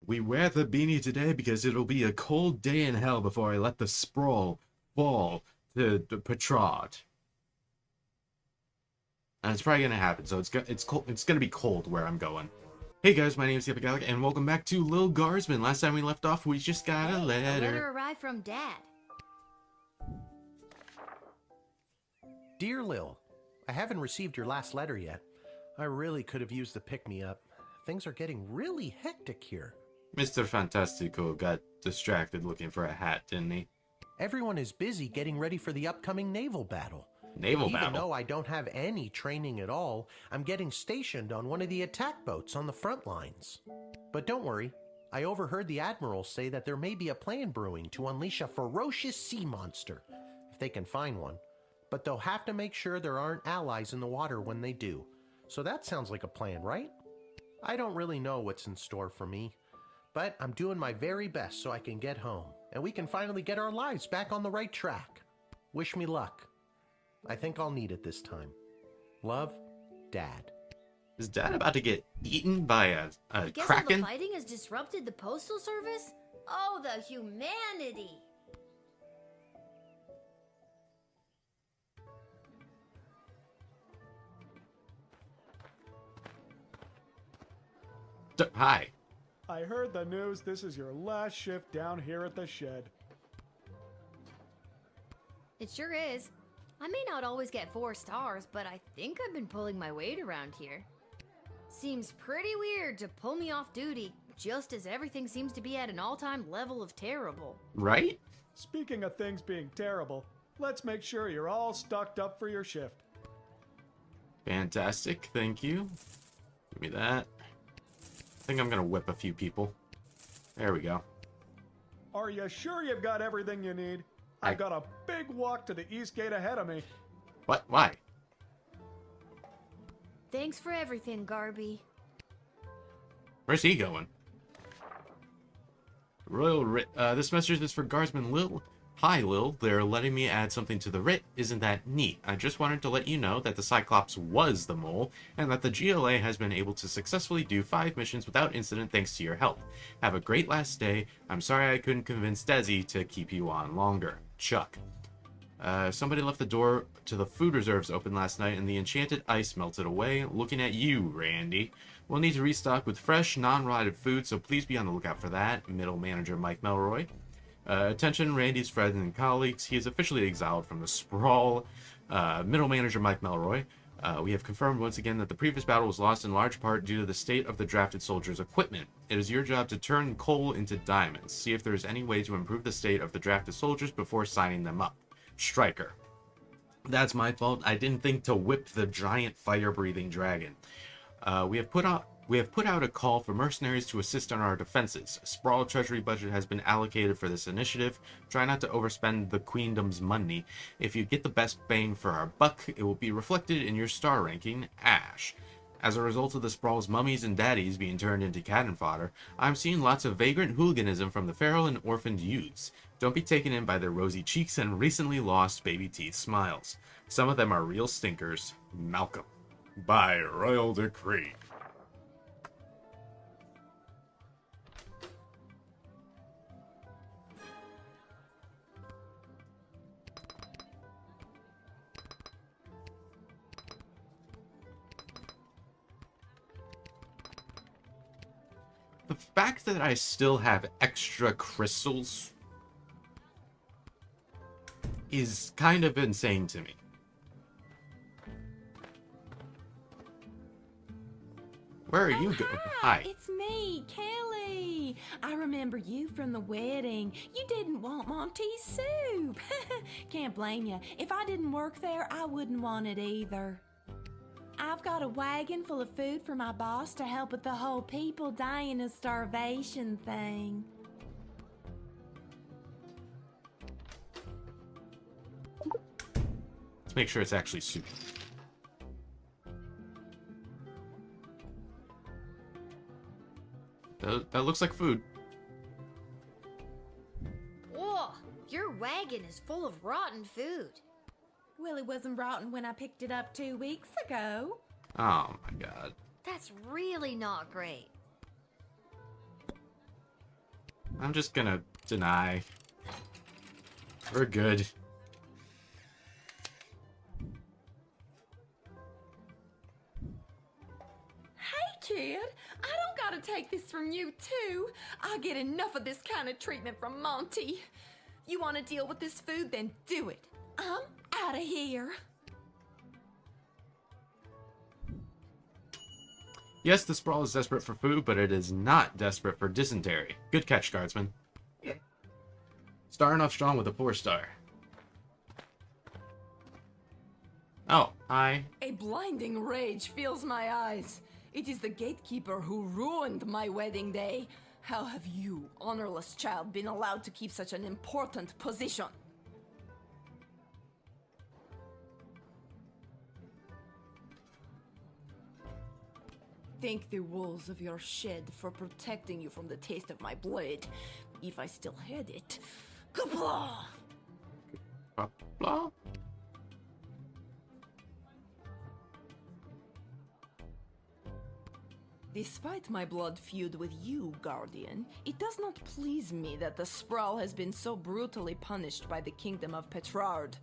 We wear the beanie today because it'll be a cold day in hell before I let the sprawl fall to Petrod. And it's probably gonna happen, so it's cold. It's gonna be cold where I'm going. Hey guys, my name is TheEpicAlec, and welcome back to Lil Guardsman. Last time we left off, we just got a letter. A letter arrived from Dad. Dear Lil, I haven't received your last letter yet. I really could have used the pick-me-up. Things are getting really hectic here. Mr. Fantastical got distracted looking for a hat, didn't he? Everyone is busy getting ready for the upcoming naval battle. Naval Even battle? though I don't have any training at all, I'm getting stationed on one of the attack boats on the front lines. But don't worry, I overheard the Admiral say that there may be a plan brewing to unleash a ferocious sea monster, if they can find one. But they'll have to make sure there aren't allies in the water when they do. So that sounds like a plan, right? I don't really know what's in store for me, but I'm doing my very best so I can get home, and we can finally get our lives back on the right track. Wish me luck. I think I'll need it this time. Love, Dad. Is Dad about to get eaten by a I guess kraken? all the fighting has disrupted the postal service? Oh, the humanity! Hi. I heard the news this is your last shift down here at the shed. It sure is. I may not always get 4 stars, but I think I've been pulling my weight around here. Seems pretty weird to pull me off duty just as everything seems to be at an all-time level of terrible. Right? Speaking of things being terrible, let's make sure you're all stocked up for your shift. Fantastic, thank you. Give me that. I think I'm gonna whip a few people. There we go. Are you sure you've got everything you need? I've got a big walk to the east gate ahead of me. What? Why? Thanks for everything, Garby. Where's he going? This message is for Guardsman Lil. Hi, Lil. They're letting me add something to the writ. Isn't that neat? I just wanted to let you know that the Cyclops was the mole, and that the GLA has been able to successfully do 5 missions without incident thanks to your help. Have a great last day. I'm sorry I couldn't convince Desi to keep you on longer. Chuck. Somebody left the door to the food reserves open last night, and the enchanted ice melted away. Looking at you, Randy. We'll need to restock with fresh, non-rotted food, so please be on the lookout for that. Middle manager Mike Melroy. Attention, Randy's friends and colleagues. He is officially exiled from the sprawl. Middle manager Mike Melroy. We have confirmed once again that the previous battle was lost in large part due to the state of the drafted soldiers' equipment. It is your job to turn coal into diamonds. See if there is any way to improve the state of the drafted soldiers before signing them up. Striker. That's my fault. I didn't think to whip the giant fire-breathing dragon. We have put out a call for mercenaries to assist on our defenses. A sprawl treasury budget has been allocated for this initiative. Try not to overspend the queendom's money. If you get the best bang for our buck, it will be reflected in your star ranking, Ash. As a result of the sprawl's mummies and daddies being turned into cannon fodder, I'm seeing lots of vagrant hooliganism from the feral and orphaned youths. Don't be taken in by their rosy cheeks and recently lost baby teeth smiles. Some of them are real stinkers. Malcolm. By royal decree. The fact that I still have extra crystals is kind of insane to me. Where are you going? Hi. It's me, Kelly. I remember you from the wedding. You didn't want Monty's soup. Can't blame you. If I didn't work there, I wouldn't want it either. I've got a wagon full of food for my boss to help with the whole people dying of starvation thing. Let's make sure it's actually soup. That looks like food. Whoa, your wagon is full of rotten food. Well, it wasn't rotten when I picked it up 2 weeks ago. Oh my god. That's really not great. I'm just gonna deny. We're good. Hey, kid, I don't gotta take this from you, too. I get enough of this kind of treatment from Monty. You want to deal with this food, then do it. I'm out of here. Yes, the Sprawl is desperate for food, but it is not desperate for dysentery. Good catch, Guardsman. Starting off strong with a 4-star. Oh, hi. A blinding rage fills my eyes. It is the gatekeeper who ruined my wedding day. How have you, honorless child, been allowed to keep such an important position? Thank the walls of your shed for protecting you from the taste of my blade, if I still had it. Kapla! Blah, blah. Despite my blood feud with you, Guardian, it does not please me that the Sprawl has been so brutally punished by the Kingdom of Petrard.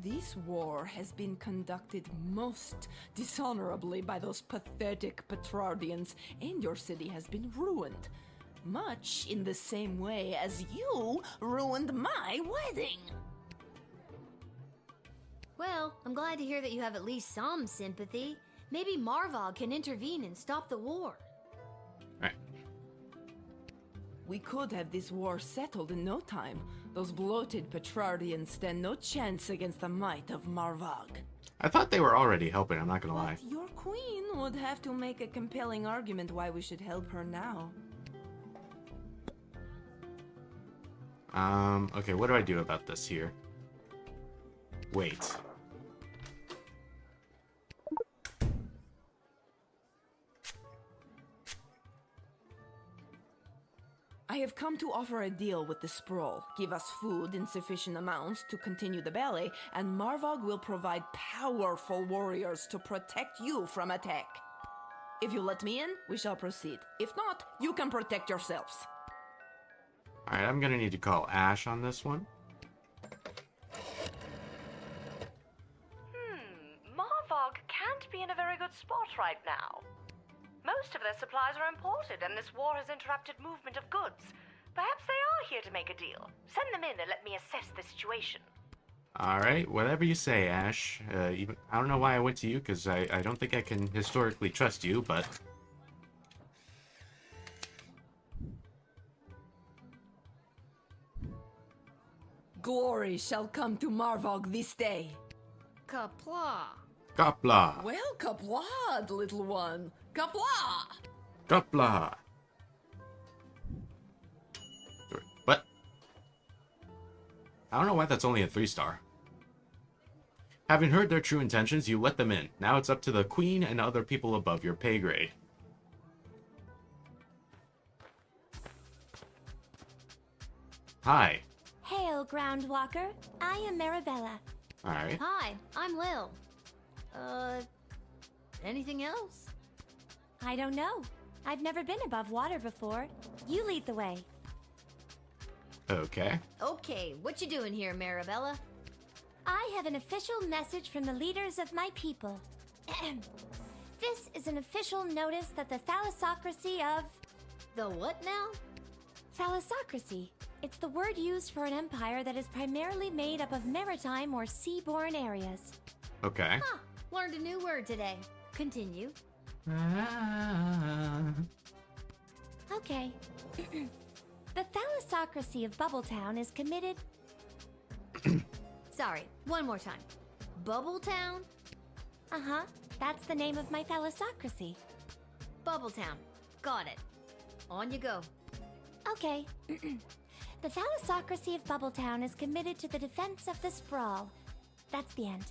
This war has been conducted most dishonorably by those pathetic Petrardians, and your city has been ruined. Much in the same way as you ruined my wedding. Well, I'm glad to hear that you have at least some sympathy. Maybe Marvog can intervene and stop the war. Alright. We could have this war settled in no time. Those bloated Petrardians stand no chance against the might of Marvog. I thought they were already helping, I'm not gonna lie. But your queen would have to make a compelling argument why we should help her now. Okay, what do I do about this here? Wait. I have come to offer a deal with the Sprawl. Give us food in sufficient amounts to continue the ballet, and Marvog will provide powerful warriors to protect you from attack. If you let me in, we shall proceed. If not, you can protect yourselves. Alright, I'm gonna need to call Ash on this one. Marvog can't be in a very good spot right now. Most of their supplies are imported, and this war has interrupted movement of goods. Perhaps they are here to make a deal. Send them in and let me assess the situation. Alright, whatever you say, Ash. I don't know why I went to you, because I don't think I can historically trust you, but... Glory shall come to Marvog this day. Kapla. Kapla! Well, kaplad, little one. Kapla! Kapla! What? I don't know why that's only a 3-star. Having heard their true intentions, you let them in. Now it's up to the Queen and other people above your pay grade. Hi. Hail, Groundwalker. I am Marabella. Alright. Hi, I'm Lil. Anything else? I don't know. I've never been above water before. You lead the way. Okay. Okay, what you doing here, Marabella? I have an official message from the leaders of my people. This is an official notice that the thalassocracy of... The what now? Thalassocracy. It's the word used for an empire that is primarily made up of maritime or seaborne areas. Okay. Huh, learned a new word today. Continue. Okay. The thalassocracy of Bubbletown is committed... Sorry, one more time. Bubbletown? Uh-huh. That's the name of my thalassocracy. Bubbletown. Got it. On you go. Okay. The thalassocracy of Bubbletown is committed to the defense of the Sprawl. That's the end.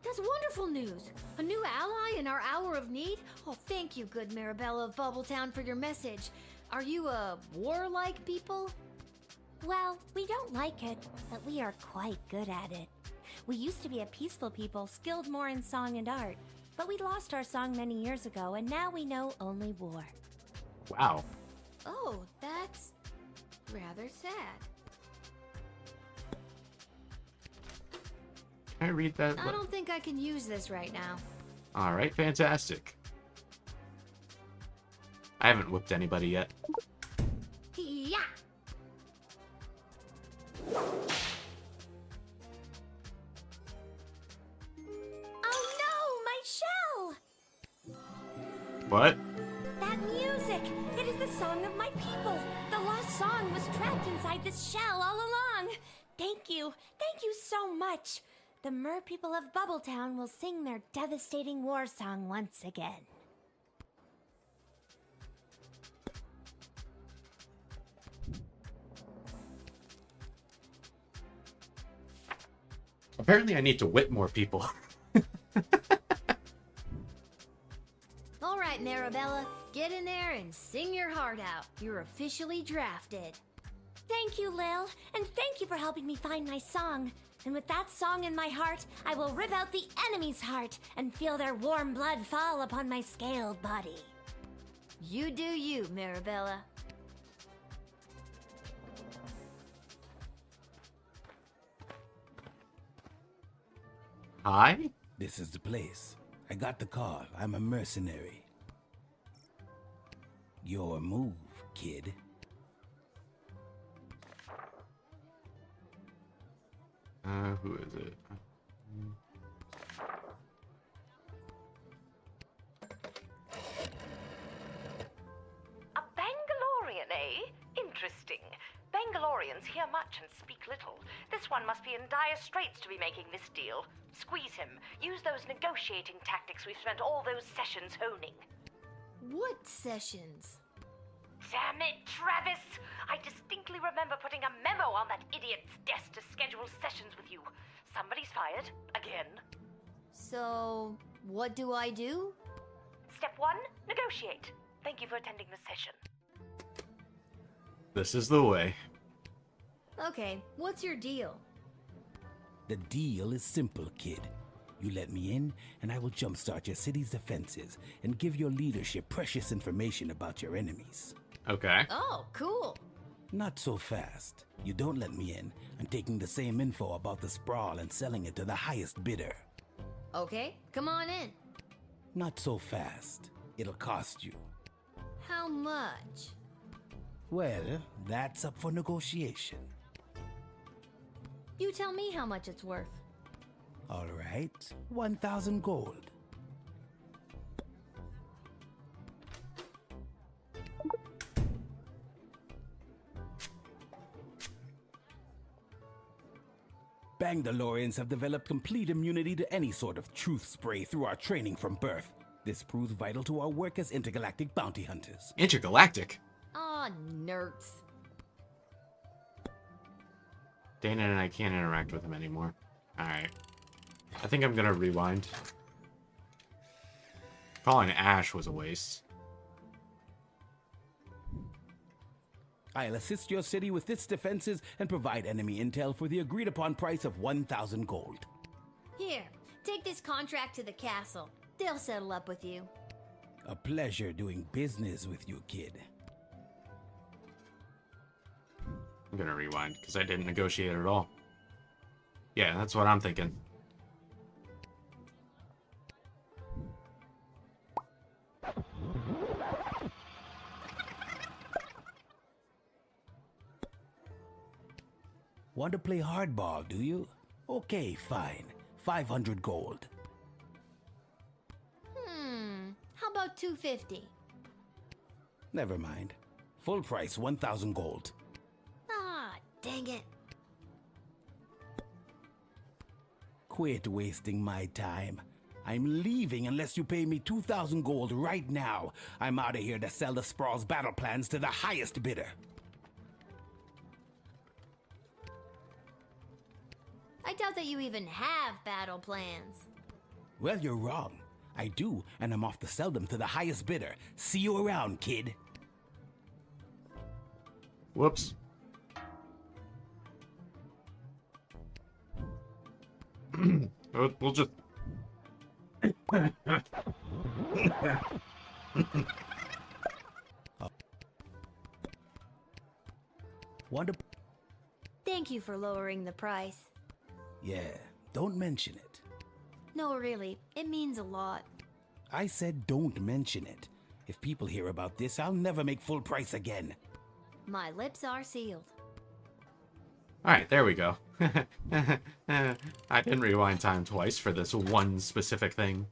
That's wonderful news. A new ally in our hour of need? Oh, thank you, good Marabella of Bubbletown, for your message. Are you a warlike people? Well, we don't like it, but we are quite good at it. We used to be a peaceful people, skilled more in song and art. But we lost our song many years ago, and now we know only war. Wow. Oh, Rather sad. Can I read that? I don't think I can use this right now. Alright, fantastic. I haven't whipped anybody yet. Yeah. Oh no, my shell! What? That music! It is the song of my people! The lost song was trapped inside this shell all along! Thank you so much! The mer people of Bubbletown will sing their devastating war song once again. Apparently I need to whip more people. All right, Marabella, get in there and sing your heart out. You're officially drafted. Thank you, Lil, and thank you for helping me find my song. And with that song in my heart, I will rip out the enemy's heart and feel their warm blood fall upon my scaled body. You do you, Marabella. Hi? This is the place. I got the call. I'm a mercenary. Your move, kid. Who is it? A Bangalorian, eh? Interesting. Bangalorians hear much and speak little. This one must be in dire straits to be making this deal. Squeeze him. Use those negotiating tactics we've spent all those sessions honing. What sessions? Damn it, Travis! I distinctly remember putting a memo on that idiot's desk to schedule sessions with you. Somebody's fired. Again. So, what do I do? Step 1, negotiate. Thank you for attending the session. This is the way. Okay, what's your deal? The deal is simple, kid. You let me in, and I will jumpstart your city's defenses and give your leadership precious information about your enemies. Okay. Oh, cool. Not so fast. You don't let me in, I'm taking the same info about the sprawl and selling it to the highest bidder. Okay, come on in. Not so fast. It'll cost you. How much? Well, that's up for negotiation. You tell me how much it's worth. All right, 1,000 gold. Bangalorians have developed complete immunity to any sort of truth spray through our training from birth. This proves vital to our work as intergalactic bounty hunters. Intergalactic. Aw, nerds. Dana and I can't interact with him anymore. Alright. I think I'm gonna rewind. Calling Ash was a waste. I'll assist your city with its defenses and provide enemy intel for the agreed upon price of 1,000 gold. Here, take this contract to the castle. They'll settle up with you. A pleasure doing business with you, kid. I'm gonna rewind, because I didn't negotiate at all. Yeah, that's what I'm thinking. Want to play hardball, do you? Okay, fine. 500 gold. How about 250? Never mind. Full price, 1,000 gold. Ah, dang it. Quit wasting my time. I'm leaving unless you pay me 2,000 gold right now. I'm out of here to sell the Sprawl's battle plans to the highest bidder. I doubt that you even have battle plans. Well, you're wrong. I do, and I'm off to sell them to the highest bidder. See you around, kid. Whoops. We'll just... Wonder. Thank you for lowering the price. Yeah, don't mention it. No, really, it means a lot. I said don't mention it. If people hear about this, I'll never make full price again. My lips are sealed. Alright, there we go. I didn't rewind time twice for this one specific thing.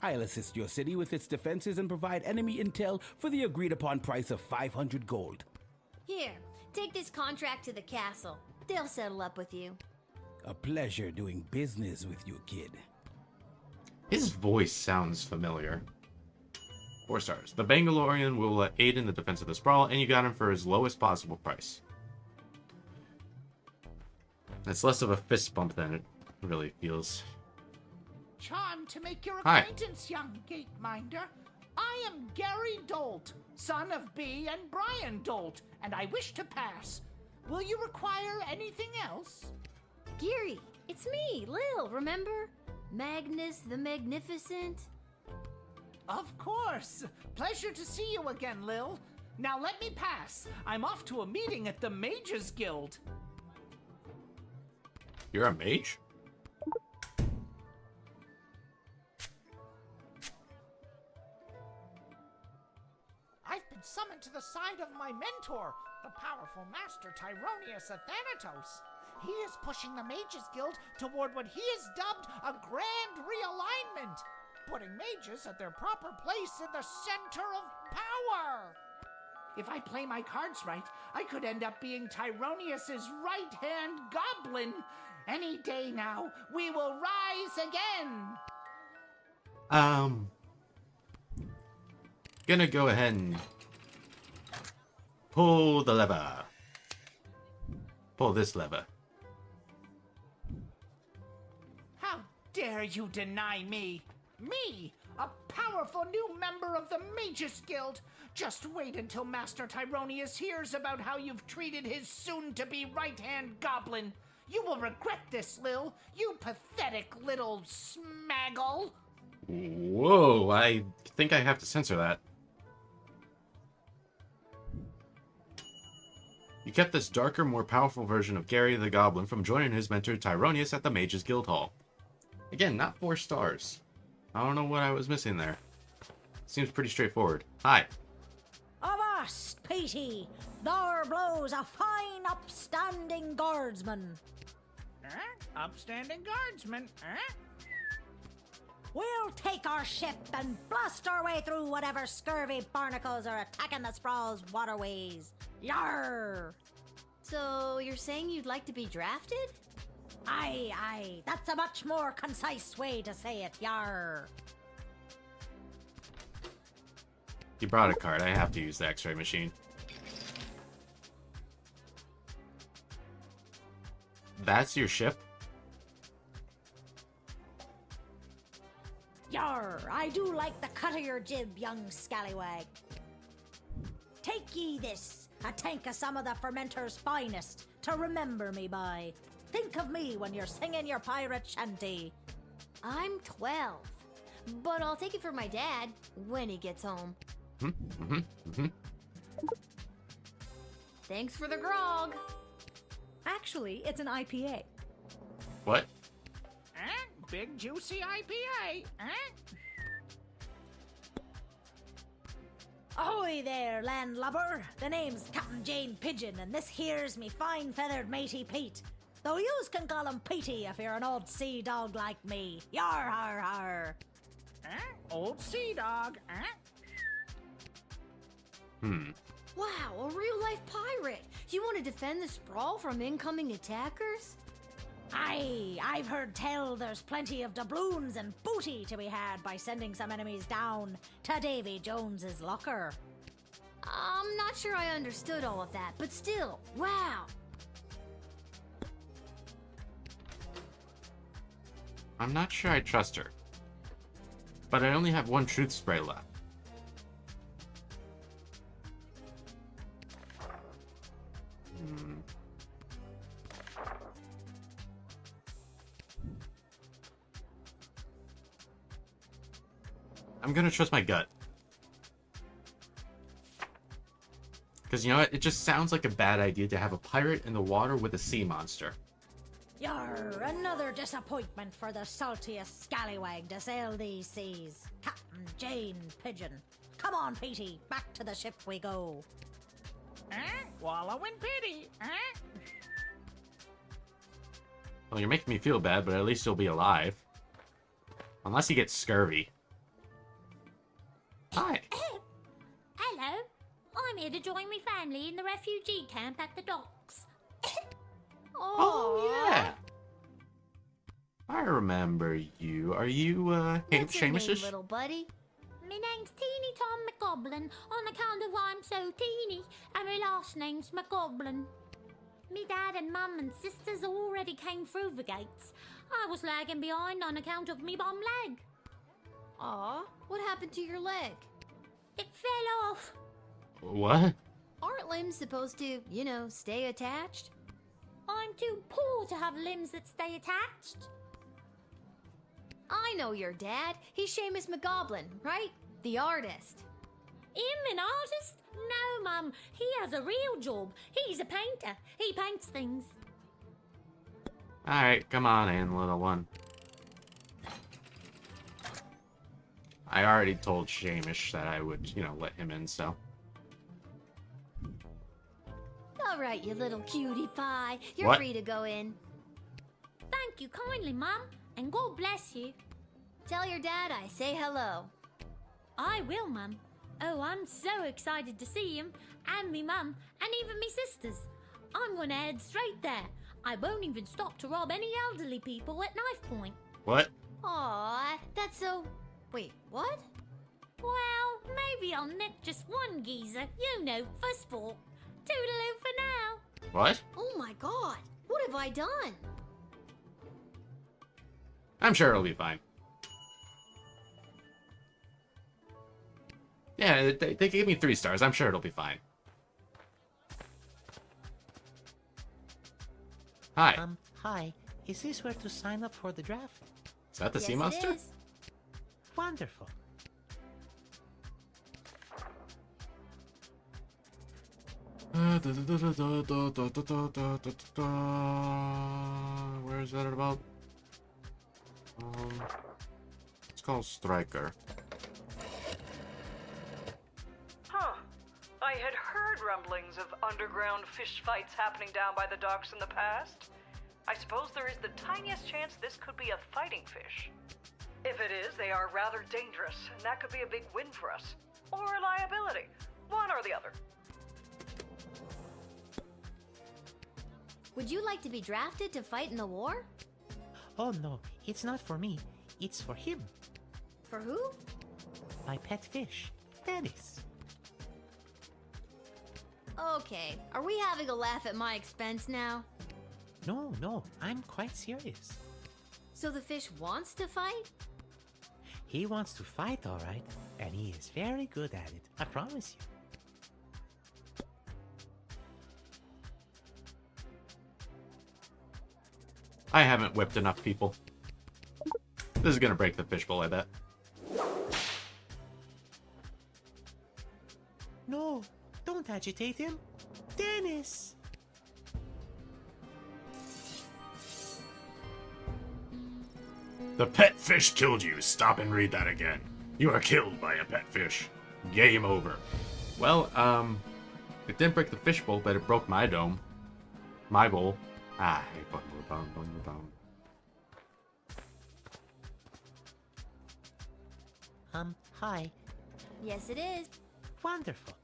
I'll assist your city with its defenses and provide enemy intel for the agreed upon price of 500 gold. Here, take this contract to the castle. They'll settle up with you. A pleasure doing business with you, kid. His voice sounds familiar. 4 stars. The Bangalorean will aid in the defense of the sprawl, and you got him for his lowest possible price. It's less of a fist bump than it really feels. Charmed to make your Hi. acquaintance, young gateminder. I am Gary Dolt, son of B and Brian Dolt, and I wish to pass. Will you require anything else? Geary, it's me, Lil, remember? Magnus the Magnificent. Of course. Pleasure to see you again, Lil. Now let me pass. I'm off to a meeting at the Mages Guild. You're a mage? I've been summoned to the side of my mentor, the powerful master Tyronius Athanatos. He is pushing the Mages Guild toward what he has dubbed a grand realignment, putting mages at their proper place in the center of power. If I play my cards right, I could end up being Tyronius's right-hand goblin. Any day now, we will rise again. Gonna go ahead and pull the lever. Pull this lever. How dare you deny me? Me, a powerful new member of the Mages Guild. Just wait until Master Tyronius hears about how you've treated his soon-to-be right-hand goblin. You will regret this, Lil. You pathetic little smaggle. Whoa, I think I have to censor that. You kept this darker, more powerful version of Gary the Goblin from joining his mentor Tyronius at the Mages Guild Hall. Again, not 4 stars. I don't know what I was missing there. Seems pretty straightforward. Hi. Avast, Petey! There blows a fine, upstanding guardsman. Upstanding guardsman, We'll take our ship and blast our way through whatever scurvy barnacles are attacking the sprawl's waterways. Yarr! So, you're saying you'd like to be drafted? Aye, that's a much more concise way to say it, yarr. You brought a card. I have to use the X-ray machine. That's your ship? Yarr, I do like the cut of your jib, young scallywag. Take ye this, a tank of some of the fermenter's finest, to remember me by. Think of me when you're singing your pirate shanty. I'm 12, but I'll take it for my dad when he gets home. Thanks for the grog. Actually, it's an IPA. What? Big juicy IPA, Ahoy there, landlubber! The name's Captain Jane Pigeon, and this here's me fine feathered matey Pete. Though yous can call him Petey if you're an old sea dog like me. Yar har har! Old sea dog, Wow, a real-life pirate. You want to defend the sprawl from incoming attackers? Aye, I've heard tell there's plenty of doubloons and booty to be had by sending some enemies down to Davy Jones's locker. I'm not sure I understood all of that, but still, wow. I'm not sure I trust her. But I only have 1 truth spray left. I'm gonna trust my gut. Because you know what? It just sounds like a bad idea to have a pirate in the water with a sea monster. You're another disappointment for the saltiest scallywag to sail these seas. Captain Jane Pigeon. Come on, Petey, back to the ship we go. Wallow in pity, Well, you're making me feel bad, but at least you'll be alive. Unless he gets scurvy. Hi. Hello. I'm here to join my family in the refugee camp at the docks. Oh, yeah. I remember you. Are you, What's your name, Seamus-ish? little buddy? My name's Teeny Tom McGoblin on account of I'm so teeny, and my last name's McGoblin. Me dad and mum and sisters already came through the gates. I was lagging behind on account of me bum leg. Aw, what happened to your leg? It fell off. What? Aren't limbs supposed to, you know, stay attached? I'm too poor to have limbs that stay attached. I know your dad. He's Seamus McGoblin, right? The artist. Him an artist? No, Mum. He has a real job. He's a painter. He paints things. Alright, come on in, little one. I already told Seamus that I would, you know, let him in, so. All right, you little cutie pie. You're What? free to go in. Thank you kindly, Mum, and God bless you. Tell your dad I say hello. I will, Mum. Oh, I'm so excited to see him, and me mum, and even me sisters. I'm gonna head straight there. I won't even stop to rob any elderly people at knife point. What? Aw, that's so... Wait, what? Well, maybe I'll nick just one geezer, you know, for sport. Toodaloo for now. What? Oh my god, what have I done? I'm sure it'll be fine. Yeah, they gave me 3 stars. I'm sure it'll be fine. Hi. Hi. Is this where to sign up for the draft? Is that the Yes, sea it monster? is. Wonderful. Where is that about? It's called Striker. Huh. I had heard rumblings of underground fish fights happening down by the docks in the past. I suppose there is the tiniest chance this could be a fighting fish. If it is, they are rather dangerous, and that could be a big win for us. Or a liability. One or the other. Would you like to be drafted to fight in the war? Oh no, it's not for me. It's for him. For who? My pet fish, Dennis. Okay, are we having a laugh at my expense now? No, I'm quite serious. So the fish wants to fight? He wants to fight, all right, and he is very good at it, I promise you. I haven't whipped enough people. This is gonna break the fishbowl, I bet. No, don't agitate him. Dennis! The pet fish killed you. Stop and read that again. You are killed by a pet fish. Game over. Well, it didn't break the fishbowl, but it broke my dome. My bowl. Ah, hey, bone. Hi. Yes, it is. Wonderful.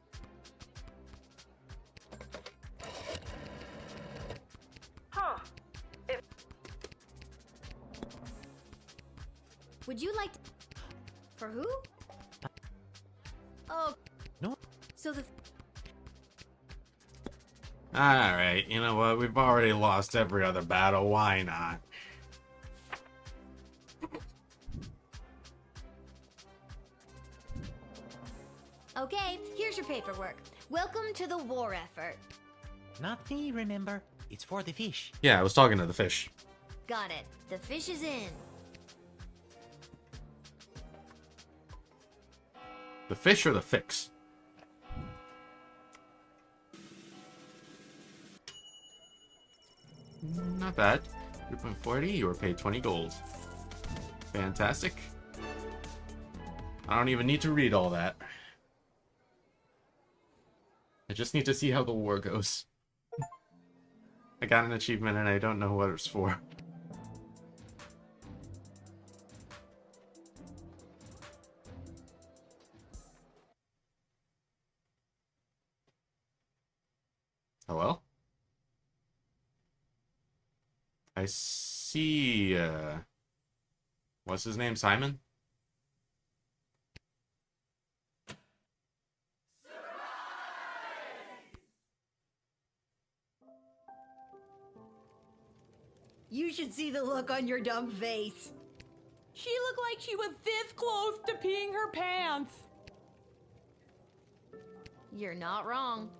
Huh. If Would you like to... For who? Oh. No. So the... Alright, you know what? We've already lost every other battle. Why not? Okay, here's your paperwork. Welcome to the war effort. Not me, remember? It's for the fish. Yeah, I was talking to the fish. Got it. The fish is in. The fish or the fix? not bad. 3.40, you were paid 20 gold. Fantastic. I don't even need to read all that. I just need to see how the war goes. I got an achievement and I don't know what it's for. Hello? I see, what's his name? Simon? You should see the look on your dumb face. She looked like she was this close to peeing her pants. You're not wrong.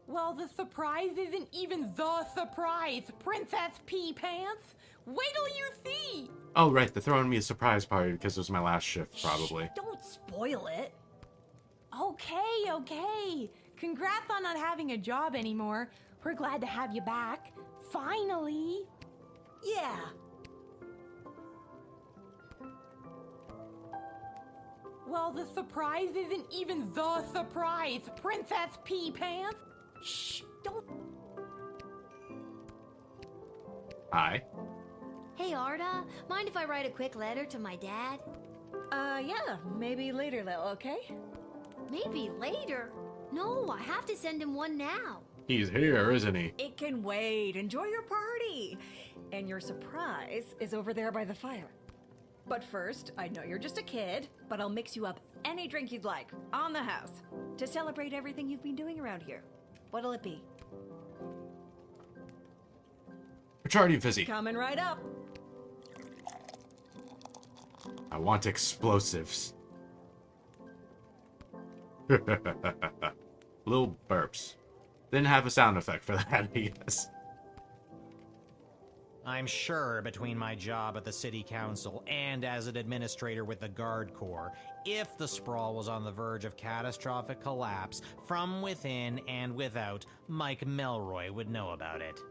Well, the surprise isn't even the surprise, Princess Pea Pants. Wait till you see. Oh, right, they're throwing me a surprise party because it was my last shift, probably. Shh, don't spoil it. Okay. Congrats on not having a job anymore. We're glad to have you back. Finally. Yeah. Well, the surprise isn't even the surprise, Princess Pea Pants. Shh, don't. Hi. Hey, Arda, mind if I write a quick letter to my dad? Yeah, maybe later, Lil, okay? Maybe later. No, I have to send him one now. He's here, isn't he? It can wait. Enjoy your party. And your surprise is over there by the fire. But first, I know you're just a kid, but I'll mix you up any drink you'd like, on the house, to celebrate everything you've been doing around here. What'll it be? Bacardi Fizzy. Coming right up. I want explosives. Little burps. Didn't have a sound effect for that, I guess. I'm sure between my job at the city council and as an administrator with the Guard Corps, if the sprawl was on the verge of catastrophic collapse, from within and without, Mike Melroy would know about it.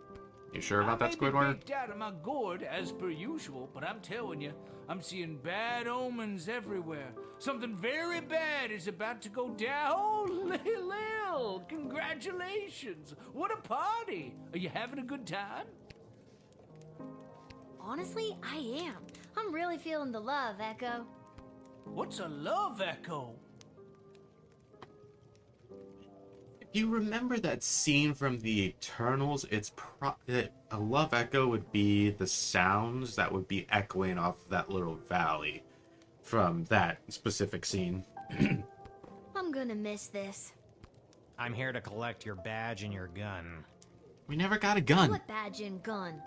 You sure about that, I may be Squidward? baked out of my gourd as per usual, but I'm telling you, I'm seeing bad omens everywhere. Something very bad is about to go down. Oh, Lil, congratulations! What a party! Are you having a good time? Honestly, I am. I'm really feeling the love, Echo. What's a love echo? You remember that scene from the Eternals? A love echo would be the sounds that would be echoing off that little valley from that specific scene. I'm gonna miss this. I'm here to collect your badge and your gun. We never got a gun. What badge and gun?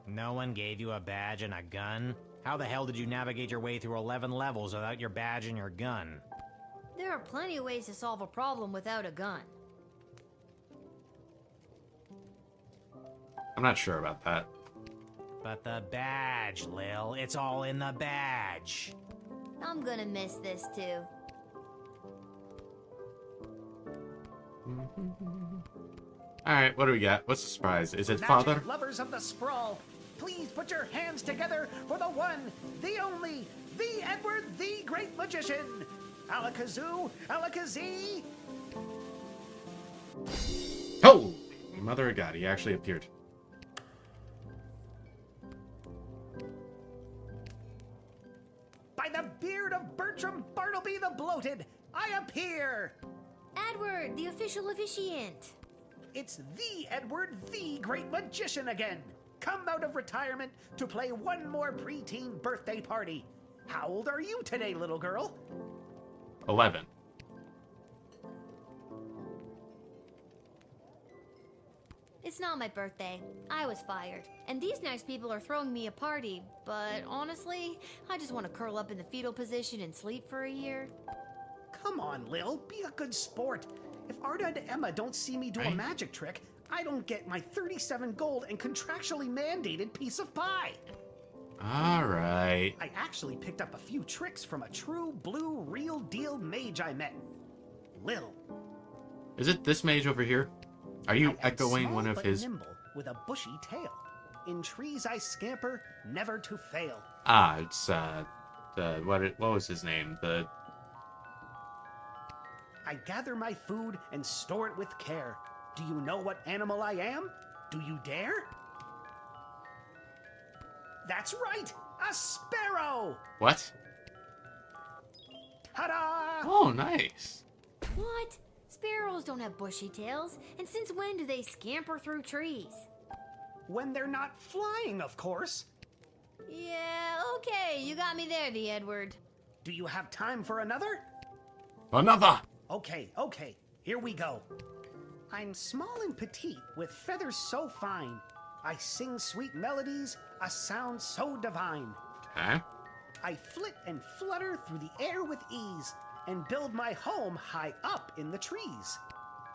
No one gave you a badge and a gun? How the hell did you navigate your way through 11 levels without your badge and your gun? There are plenty of ways to solve a problem without a gun. I'm not sure about that. But the badge, Lil. It's all in the badge. I'm gonna miss this too. Alright, what do we got? What's the surprise? Is it Magic Father? Lovers of the Sprawl, please put your hands together for the one, the only, the Edward, the Great Magician. Alakazoo, Alakazee. Oh! Mother of God, he actually appeared. By the beard of Bertram Bartleby the Bloated, I appear. Edward, the official officiant. It's the Edward, the Great Magician again. Come out of retirement to play one more preteen birthday party. How old are you today, little girl? 11. It's not my birthday. I was fired. And these nice people are throwing me a party. But honestly, I just want to curl up in the fetal position and sleep for a year. Come on, Lil, be a good sport. If Arda and Emma don't see me do a magic trick, I don't get my 37 gold and contractually mandated piece of pie. Alright. I actually picked up a few tricks from a true blue real deal mage I met. Lil. Is it this mage over here? Are you And echoing small one of but his... nimble with a bushy tail. In trees I scamper, never to fail. Ah, it's, what was his name? I gather my food and store it with care. Do you know what animal I am? Do you dare? That's right! A sparrow! What? Ta-da! Oh, nice. What? Sparrows don't have bushy tails, and since when do they scamper through trees? When they're not flying, of course. Yeah, okay, you got me there, the Edward. Do you have time for another? Another! Okay, here we go. I'm small and petite, with feathers so fine. I sing sweet melodies, a sound so divine. Okay. I flit and flutter through the air with ease, and build my home high up in the trees.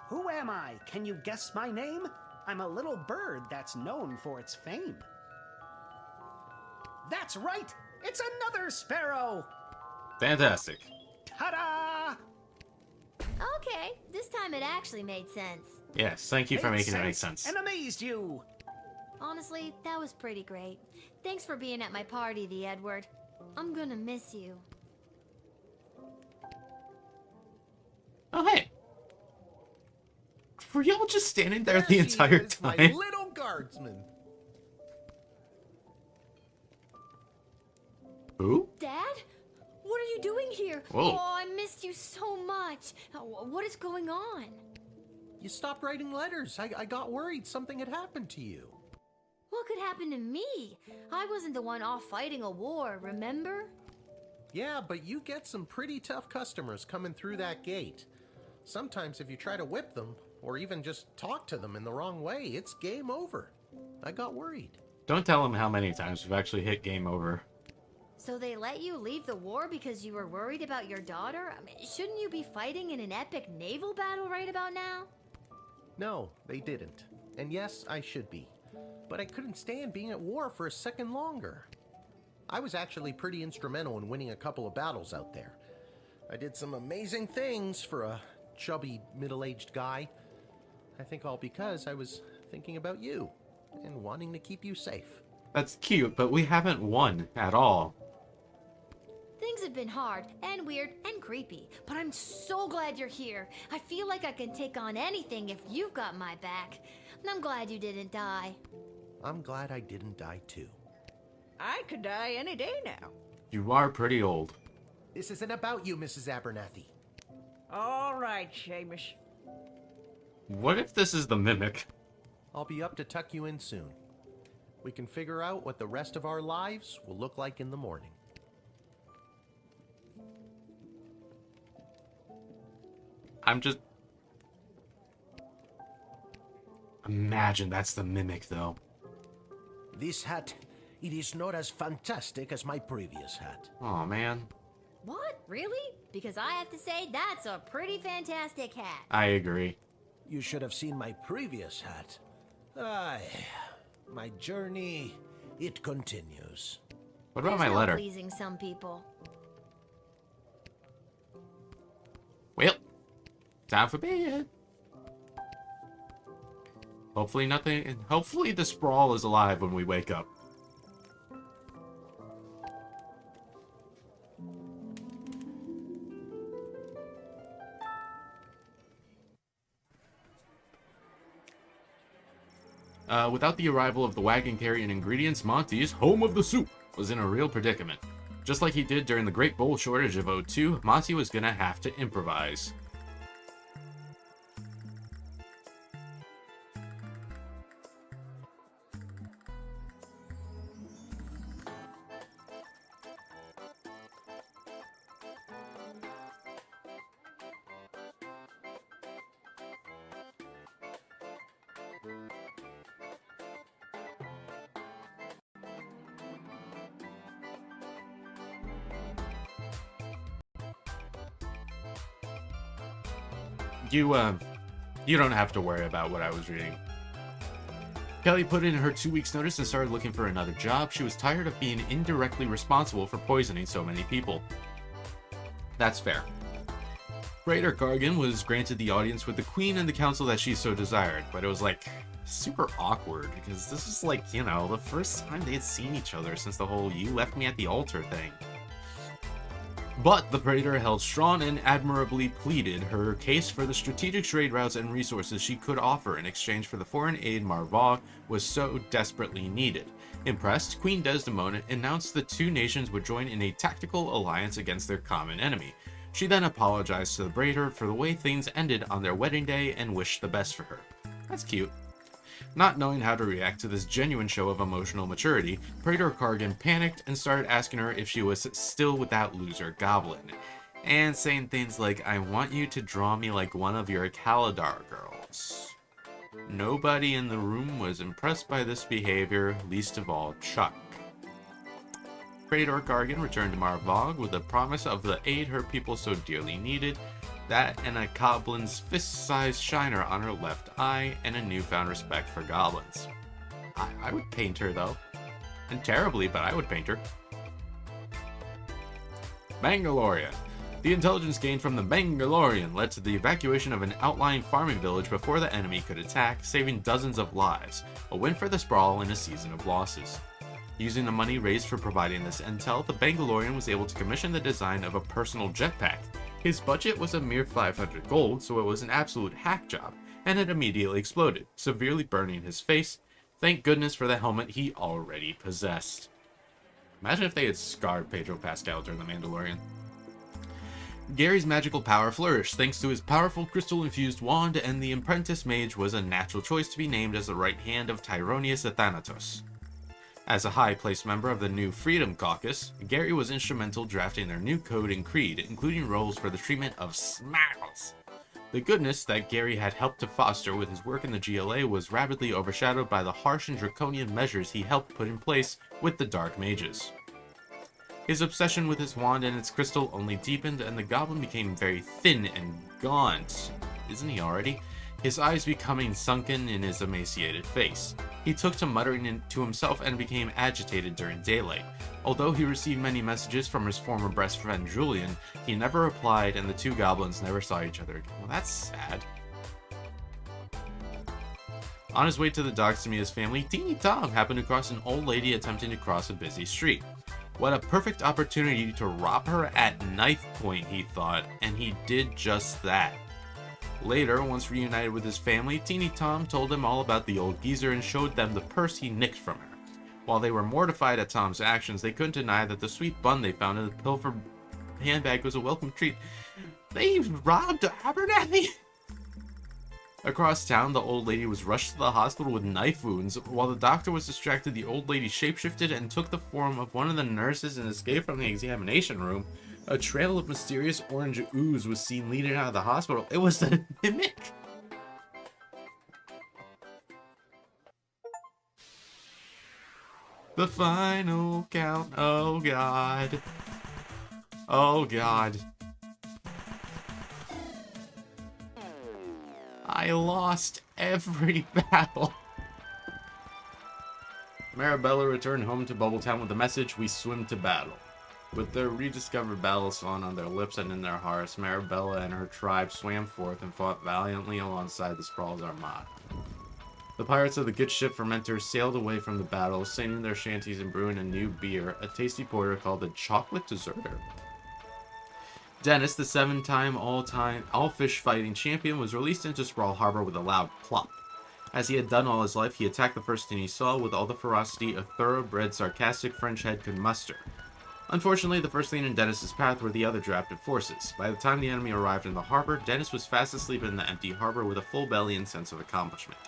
Who am I? Can you guess my name? I'm a little bird that's known for its fame. That's right! It's another sparrow! Fantastic. Ta-da! Okay, this time it actually made sense. Yes, thank you for making it make sense. And amazed you! Honestly, that was pretty great. Thanks for being at my party, the Edward. I'm gonna miss you. Oh, hey. Were y'all just standing there the entire time? My Lil Guardsman. Who? Dad? What are you doing here? Whoa. Oh, I missed you so much. What is going on? You stopped writing letters. I got worried something had happened to you. What could happen to me? I wasn't the one off fighting a war, remember? Yeah, but you get some pretty tough customers coming through that gate. Sometimes if you try to whip them, or even just talk to them in the wrong way, it's game over. I got worried. Don't tell him how many times we've actually hit game over. So they let you leave the war because you were worried about your daughter? I mean, shouldn't you be fighting in an epic naval battle right about now? No, they didn't. And yes, I should be. But I couldn't stand being at war for a second longer. I was actually pretty instrumental in winning a couple of battles out there. I did some amazing things for a chubby, middle-aged guy. I think all because I was thinking about you and wanting to keep you safe. That's cute, but we haven't won at all. Things have been hard and weird and creepy, but I'm so glad you're here. I feel like I can take on anything if you've got my back. And I'm glad you didn't die. I'm glad I didn't die too. I could die any day now. You are pretty old. This isn't about you, Mrs. Abernathy. All right, Seamus. What if this is the Mimic? I'll be up to tuck you in soon. We can figure out what the rest of our lives will look like in the morning. I'm just... Imagine that's the Mimic, though. This hat, it is not as fantastic as my previous hat. Aw, man. What? Really? Because I have to say, that's a pretty fantastic hat. I agree. You should have seen my previous hat. Aye, my journey, it continues. What about There's my no letter? pleasing some people. Well, time for bed. Hopefully nothing... Hopefully the Sprawl is alive when we wake up. Without the arrival of the wagon carrying ingredients, Monty's home of the soup was in a real predicament. Just like he did during the Great Bowl shortage of O2, Monty was gonna have to improvise. You don't have to worry about what I was reading. Kelly put in her 2 weeks notice and started looking for another job. She was tired of being indirectly responsible for poisoning so many people. That's fair. Raider Gargan was granted the audience with the Queen and the Council that she so desired, but it was like super awkward, because this is like, you know, the first time they had seen each other since the whole "you left me at the altar" thing. But the Praetor held strong and admirably pleaded her case for the strategic trade routes and resources she could offer in exchange for the foreign aid Marvog was so desperately needed. Impressed, Queen Desdemona announced the two nations would join in a tactical alliance against their common enemy. She then apologized to the Praetor for the way things ended on their wedding day and wished the best for her. That's cute. Not knowing how to react to this genuine show of emotional maturity, Praetor Kargan panicked and started asking her if she was still with that loser goblin, and saying things like, "I want you to draw me like one of your Kaladar girls." Nobody in the room was impressed by this behavior, least of all Chuck. Praetor Kargan returned to Marvog with a promise of the aid her people so dearly needed, that and a goblin's fist-sized shiner on her left eye, and a newfound respect for goblins. I would paint her, though. And terribly, but I would paint her. Bangalorian. The intelligence gained from the Bangalorian led to the evacuation of an outlying farming village before the enemy could attack, saving dozens of lives. A win for the Sprawl in a season of losses. Using the money raised for providing this intel, the Bangalorian was able to commission the design of a personal jetpack. His budget was a mere 500 gold, so it was an absolute hack job, and it immediately exploded, severely burning his face. Thank goodness for the helmet he already possessed. Imagine if they had scarred Pedro Pascal during The Mandalorian. Gary's magical power flourished thanks to his powerful crystal-infused wand, and the apprentice mage was a natural choice to be named as the right hand of Tyronius Athanatos. As a high-placed member of the new Freedom Caucus, Gary was instrumental drafting their new code and creed, including rules for the treatment of smiles. The goodness that Gary had helped to foster with his work in the GLA was rapidly overshadowed by the harsh and draconian measures he helped put in place with the Dark Mages. His obsession with his wand and its crystal only deepened, and the goblin became very thin and gaunt. Isn't he already? His eyes becoming sunken in his emaciated face. He took to muttering to himself and became agitated during daylight. Although he received many messages from his former best friend Julian, he never replied, and the two goblins never saw each other again. Well, that's sad. On his way to the docks to meet his family, Teeny Tom happened to cross an old lady attempting to cross a busy street. What a perfect opportunity to rob her at knife point, he thought, and he did just that. Later, once reunited with his family, Teeny Tom told them all about the old geezer and showed them the purse he nicked from her. While they were mortified at Tom's actions, they couldn't deny that the sweet bun they found in the pilfer handbag was a welcome treat. They robbed Abernathy! Across town, the old lady was rushed to the hospital with knife wounds. While the doctor was distracted, the old lady shapeshifted and took the form of one of the nurses and escaped from the examination room. A trail of mysterious orange ooze was seen leading out of the hospital. It was the mimic! The final count. Oh god. Oh god. I lost every battle. Marabella returned home to Bubbletown with the message, "We swim to battle." With their rediscovered battle song on their lips and in their hearts, Marabella and her tribe swam forth and fought valiantly alongside the Sprawl's armada. The pirates of the good ship Fermenters sailed away from the battle, singing their shanties and brewing a new beer, a tasty porter called the Chocolate Deserter. Dennis, the 7-time all-fish fighting champion, was released into Sprawl Harbor with a loud plop. As he had done all his life, he attacked the first thing he saw with all the ferocity a thoroughbred, sarcastic French head could muster. Unfortunately, the first thing in Dennis's path were the other drafted forces. By the time the enemy arrived in the harbor, Dennis was fast asleep in the empty harbor with a full belly and sense of accomplishment.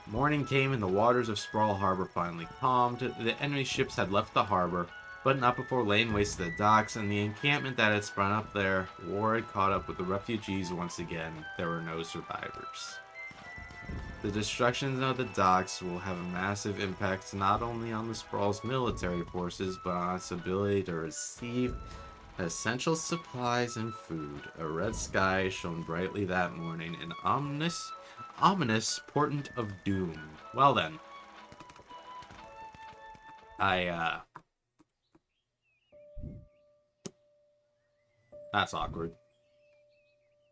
Morning came and the waters of Sprawl Harbor finally calmed. The enemy ships had left the harbor, but not before laying waste to the docks, and the encampment that had sprung up there. War had caught up with the refugees once again. There were no survivors. The destruction of the docks will have a massive impact not only on the Sprawl's military forces, but on its ability to receive essential supplies and food. A red sky shone brightly that morning, an ominous portent of doom. Well then. That's awkward.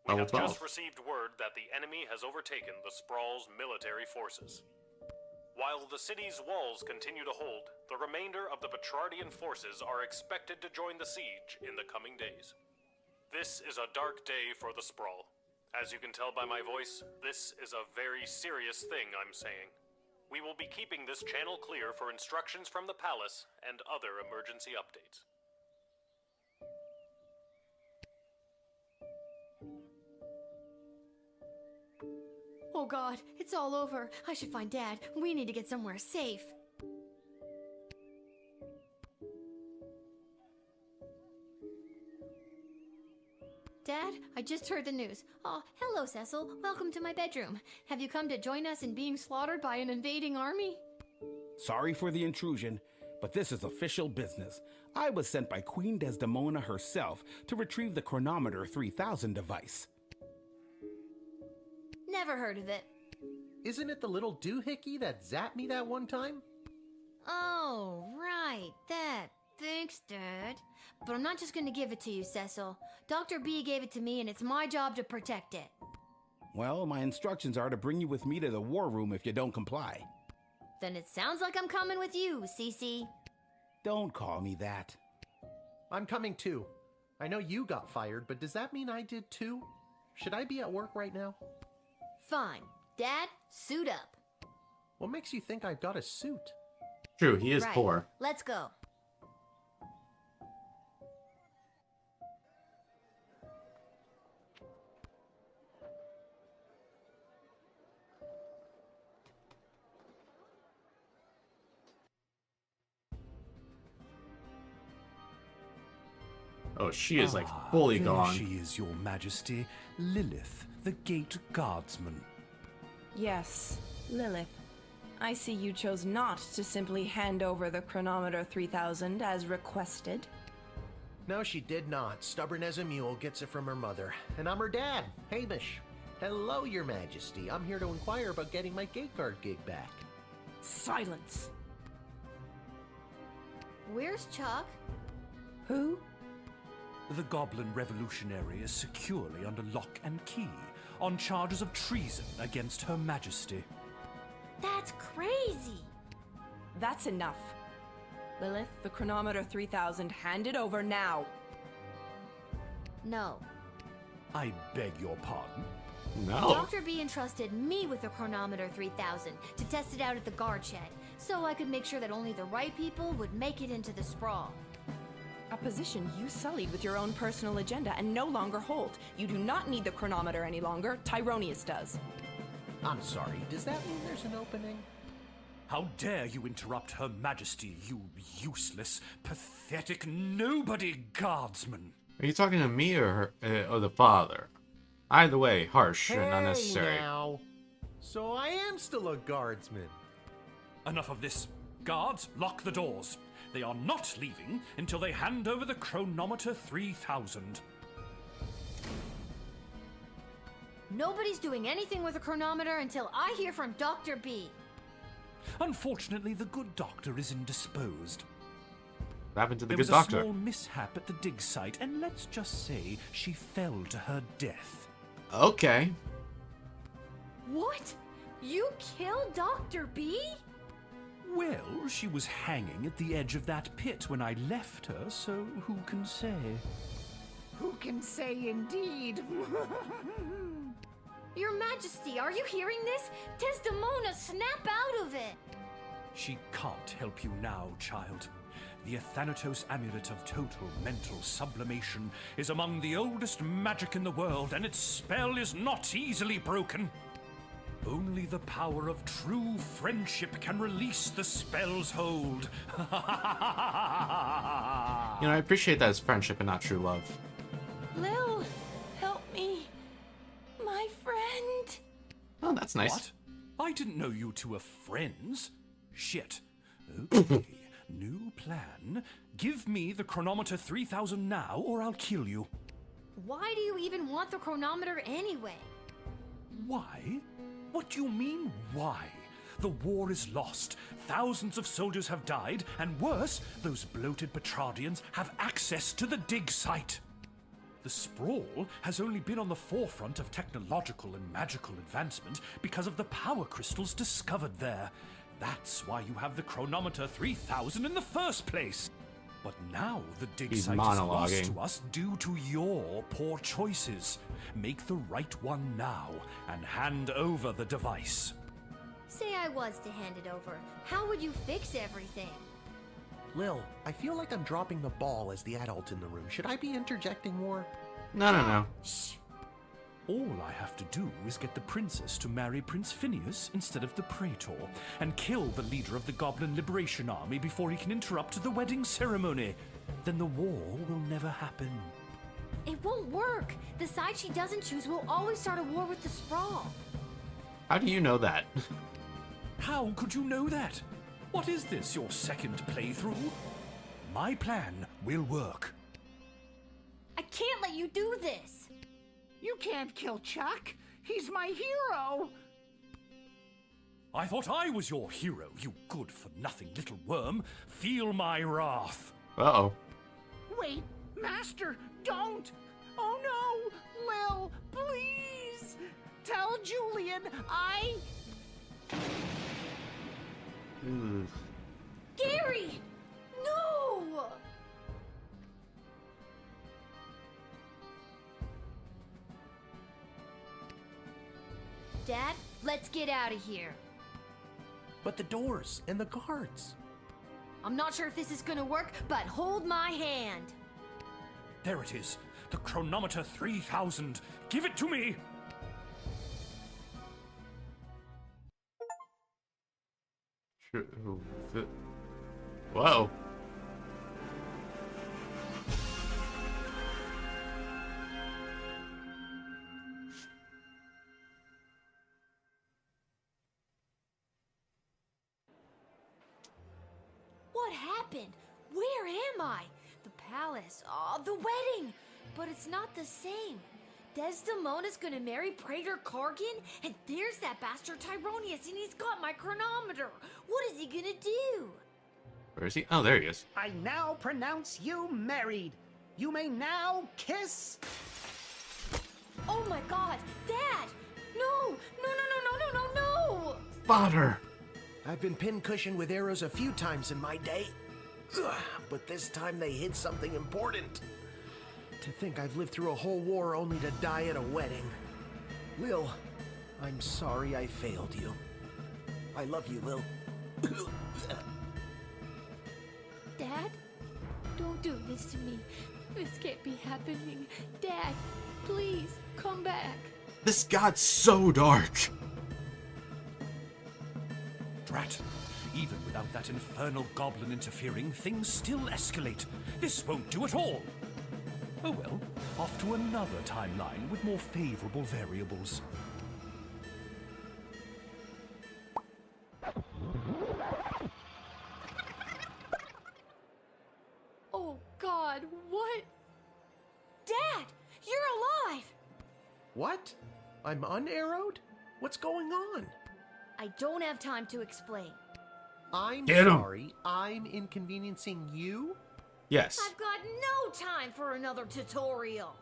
We Level have 12. just received word that the enemy has overtaken the Sprawl's military forces. While the city's walls continue to hold, the remainder of the Petrardian forces are expected to join the siege in the coming days. This is a dark day for the Sprawl. As you can tell by my voice, this is a very serious thing I'm saying. We will be keeping this channel clear for instructions from the palace and other emergency updates. Oh God, it's all over. I should find Dad. We need to get somewhere safe. Dad, I just heard the news. Oh, hello, Cecil. Welcome to my bedroom. Have you come to join us in being slaughtered by an invading army? Sorry for the intrusion, but this is official business. I was sent by Queen Desdemona herself to retrieve the Chronometer 3000 device. Never heard of it. Isn't it the little doohickey that zapped me that one time? Oh, right, that. Thanks, Dad. But I'm not just gonna give it to you, Cecil. Dr. B gave it to me, and it's my job to protect it. Well, my instructions are to bring you with me to the war room if you don't comply. Then it sounds like I'm coming with you, Cece. Don't call me that. I'm coming too. I know you got fired, but does that mean I did too? Should I be at work right now? Fine. Dad, suit up. What makes you think I've got a suit? True, he is Right. poor. Let's go. Oh, she is like fully there gone. She is, Your Majesty, Lilith, the Gate Guardsman. Yes, Lilith. I see you chose not to simply hand over the Chronometer 3000 as requested. No, she did not. Stubborn as a mule, gets it from her mother. And I'm her dad, Hamish. Hello, Your Majesty. I'm here to inquire about getting my gate guard gig back. Silence. Where's Chuck? Who? The Goblin Revolutionary is securely under lock and key on charges of treason against Her Majesty. That's crazy. That's enough. Lilith, the Chronometer 3000, hand it over now. No. I beg your pardon? No. Dr. B entrusted me with the Chronometer 3000 to test it out at the guard shed, so I could make sure that only the right people would make it into the Sprawl. A position you sullied with your own personal agenda and no longer hold. You do not need the chronometer any longer. Tyronius does. I'm sorry, does that mean there's an opening? How dare you interrupt Her Majesty, you useless, pathetic nobody guardsman! Are you talking to me or her, or the father? Either way, harsh and unnecessary. Now. So I am still a guardsman. Enough of this. Guards, lock the doors. They are not leaving until they hand over the Chronometer 3000. Nobody's doing anything with the chronometer until I hear from Dr. B. Unfortunately, the good doctor is indisposed. What happened to the There good was doctor? a small mishap at the dig site, and let's just say she fell to her death. Okay. What? You killed Dr. B? Well, she was hanging at the edge of that pit when I left her, so who can say? Who can say indeed? Your Majesty, are you hearing this? Desdemona, snap out of it! She can't help you now, child. The Athanatos Amulet of Total Mental Sublimation is among the oldest magic in the world, and its spell is not easily broken. Only the power of true friendship can release the spell's hold. You know, I appreciate that as friendship and not true love. Lil, help me. My friend. Oh, that's nice. What? I didn't know you two were friends. Shit. Okay, new plan. Give me the Chronometer 3000 now, or I'll kill you. Why do you even want the chronometer anyway? Why? What do you mean, why? The war is lost. Thousands of soldiers have died, and worse, those bloated Petrardians have access to the dig site. The sprawl has only been on the forefront of technological and magical advancement because of the power crystals discovered there. That's why you have the chronometer 3000 in the first place. But now the dig He's site is lost monologuing. to us due to your poor choices. Make the right one now and hand over the device. Say I was to hand it over. How would you fix everything? Lil, I feel like I'm dropping the ball as the adult in the room. Should I be interjecting more? No. All I have to do is get the princess to marry Prince Phineas instead of the Praetor, and kill the leader of the Goblin Liberation Army before he can interrupt the wedding ceremony. Then the war will never happen. It won't work. The side she doesn't choose will always start a war with the Sprawl. How do you know that? How could you know that? What is this, your second playthrough? My plan will work. I can't let you do this. You can't kill Chuck. He's my hero. I thought I was your hero, you good-for-nothing little worm. Feel my wrath. Uh-oh. Wait, Master, don't. Oh no, Lil, please. Tell Julian Gary! No! Dad, let's get out of here. But the doors and the guards. I'm not sure if this is gonna work, but hold my hand. There it is. The chronometer 3000. Give it to me. Whoa. What happened? Where am I? The palace. Oh, the wedding. But it's not the same. Desdemona's gonna marry Praetor Kargan, and there's that bastard Tyronius, and he's got my chronometer. What is he gonna do? Where is he? Oh, there he is. I now pronounce you married. You may now kiss. Oh my god, Dad! No! No, no, no, no, no, no, no! Father! I've been pincushioned with arrows a few times in my day. Ugh, but this time they hit something important. To think I've lived through a whole war only to die at a wedding. Lil, I'm sorry I failed you. I love you, Lil. Dad? Don't do this to me. This can't be happening. Dad, please, come back. This got so dark. Drat. Even without that infernal goblin interfering, things still escalate. This won't do at all. Oh well, off to another timeline with more favorable variables. Oh God, what? Dad, you're alive! What? I'm unarrowed? What's going on? I don't have time to explain. I'm Get 'em. sorry, I'm inconveniencing you? Yes. I've got no time for another tutorial.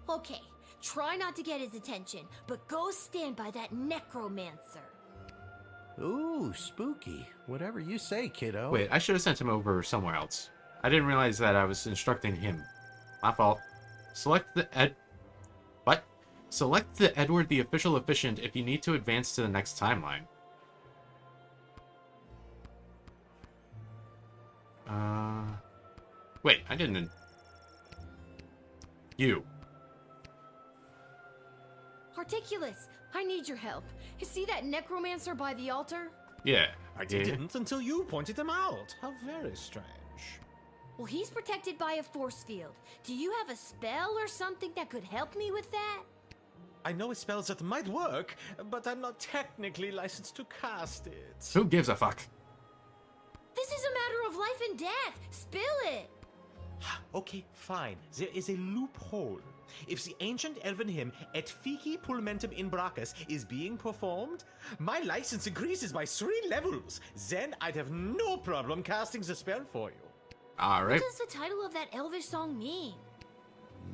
Okay, try not to get his attention, but go stand by that necromancer. Ooh, spooky. Whatever you say, kiddo. Wait, I should have sent him over somewhere else. I didn't realize that I was instructing him. My fault. Select the What? Select the Edward the Official Efficient if you need to advance to the next timeline. Wait, I didn't... You. Articulus, I need your help. You see that necromancer by the altar? Yeah. I didn't until you pointed him out. How very strange. Well, he's protected by a force field. Do you have a spell or something that could help me with that? I know spells that might work, but I'm not technically licensed to cast it. Who gives a fuck? This is a matter of life and death. Spill it. Okay, fine. There is a loophole. If the ancient elven hymn Et Fici Pulmentum in Brachus is being performed, my license increases by 3 levels. Then I'd have no problem casting the spell for you. All right. What does the title of that elvish song mean?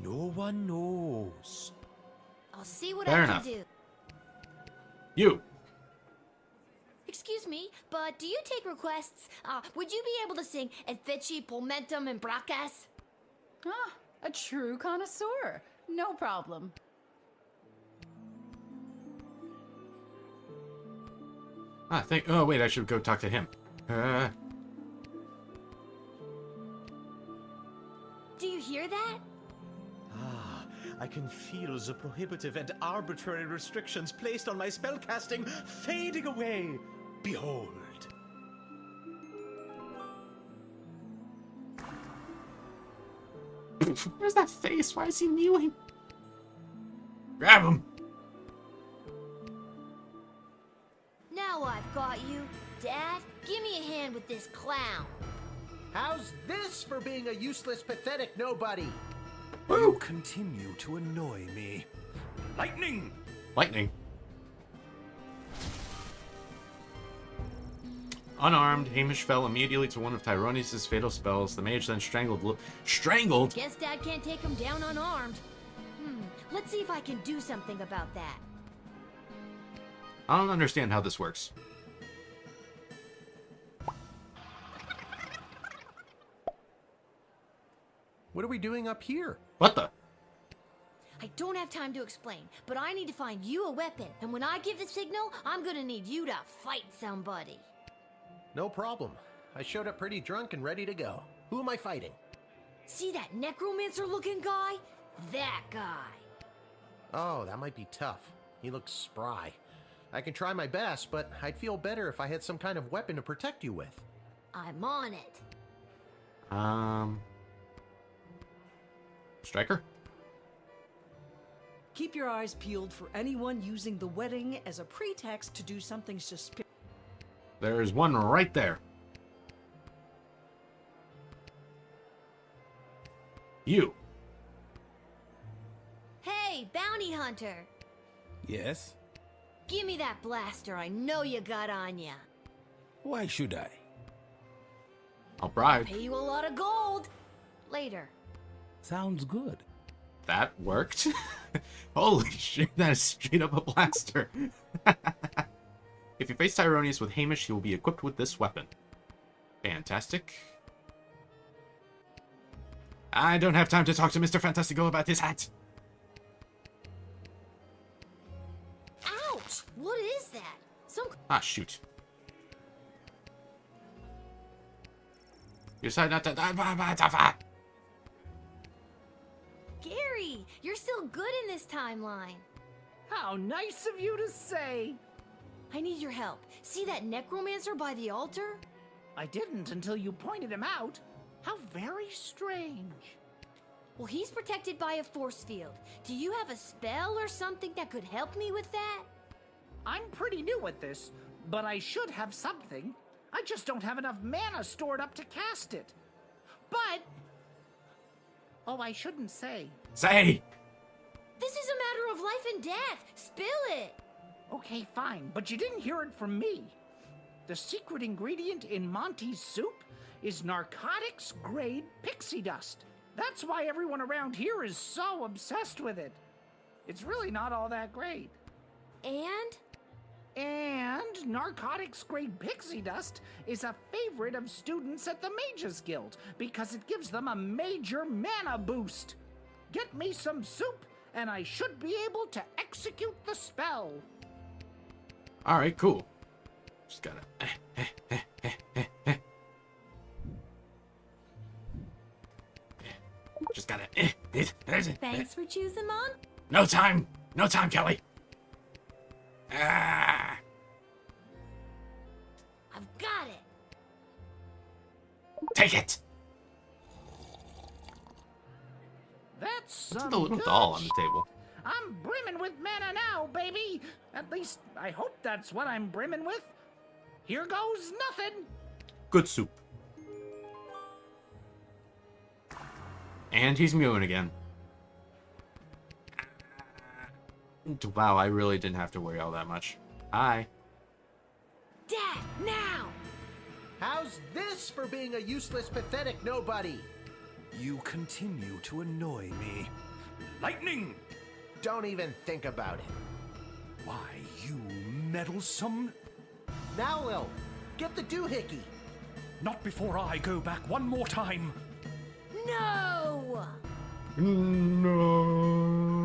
No one knows. I'll see what Fair I enough. can do. You. Excuse me, but do you take requests? Would you be able to sing Et Fici Pulmentum in Brachus? Ah, a true connoisseur. No problem. Oh, wait, I should go talk to him. Do you hear that? Ah, I can feel the prohibitive and arbitrary restrictions placed on my spellcasting fading away. Behold. Where's that face? Why is he kneeling? Grab him! Now I've got you. Dad, give me a hand with this clown. How's this for being a useless, pathetic nobody? You continue to annoy me. Lightning! Lightning. Unarmed, Hamish fell immediately to one of Tyronius' fatal spells. The mage then strangled? Guess Dad can't take him down unarmed. Let's see if I can do something about that. I don't understand how this works. What are we doing up here? What the? I don't have time to explain, but I need to find you a weapon. And when I give the signal, I'm gonna need you to fight somebody. No problem. I showed up pretty drunk and ready to go. Who am I fighting? See that necromancer-looking guy? That guy. Oh, that might be tough. He looks spry. I can try my best, but I'd feel better if I had some kind of weapon to protect you with. I'm on it. Striker? Keep your eyes peeled for anyone using the wedding as a pretext to do something suspicious. There's one right there. You. Hey, bounty hunter. Yes? Give me that blaster I know you got on ya. Why should I? I'll bribe. Pay you a lot of gold. Later. Sounds good. That worked. Holy shit, that is straight up a blaster. If you face Tyronius with Hamish, he will be equipped with this weapon. Fantastic. I don't have time to talk to Mr. Fantastical about his hat. Ouch! What is that? Ah, shoot. You decide not to... Gary, you're still good in this timeline. How nice of you to say. I need your help. See that necromancer by the altar? I didn't until you pointed him out. How very strange. Well, he's protected by a force field. Do you have a spell or something that could help me with that? I'm pretty new at this, but I should have something. I just don't have enough mana stored up to cast it. But... oh, I shouldn't say. Say! This is a matter of life and death. Spill it. Okay, fine, but you didn't hear it from me. The secret ingredient in Monty's soup is narcotics-grade pixie dust. That's why everyone around here is so obsessed with it. It's really not all that great. And narcotics-grade pixie dust is a favorite of students at the Mages Guild because it gives them a major mana boost. Get me some soup, and I should be able to execute the spell. Alright, cool. Just gotta... Just gotta... Thanks for choosing Mon. No time! No time, Kelly! Ah! I've got it. Take it! That's some The little good doll on the table. I'm brimming with mana now, baby. At least, I hope that's what I'm brimming with. Here goes nothing. Good soup. And he's mewing again. Wow, I really didn't have to worry all that much. Hi. Dad, now! How's this for being a useless, pathetic nobody? You continue to annoy me. Lightning! Don't even think about it. Why, you meddlesome... Now, Lil, get the doohickey. Not before I go back one more time. No! No.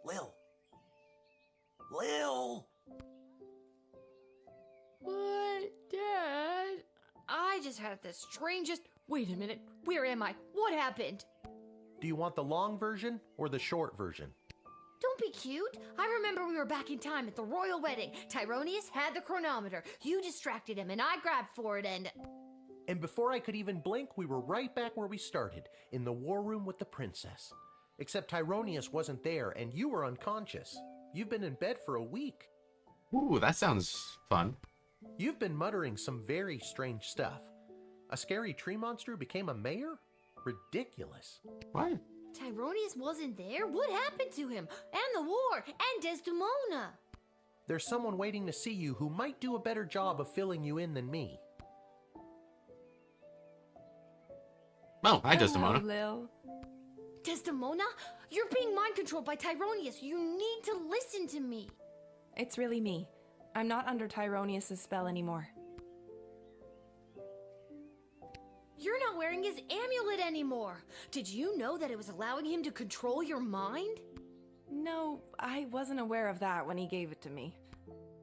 Lil. Lil! What, Dad? I just had the strangest... Wait a minute, where am I? What happened? Do you want the long version or the short version? Don't be cute. I remember we were back in time at the royal wedding. Tyronius had the chronometer. You distracted him and I grabbed for it and... And before I could even blink, we were right back where we started, in the war room with the princess. Except Tyronius wasn't there and you were unconscious. You've been in bed for a week. Ooh, that sounds fun. You've been muttering some very strange stuff. A scary tree monster became a mayor? Ridiculous. What? Tyronius wasn't there? What happened to him? And the war? And Desdemona? There's someone waiting to see you who might do a better job of filling you in than me. Oh, hi, Desdemona. Lil. Desdemona? You're being mind controlled by Tyronius. You need to listen to me. It's really me. I'm not under Tyronius' spell anymore. You're not wearing his amulet anymore. Did you know that it was allowing him to control your mind? No, I wasn't aware of that when he gave it to me.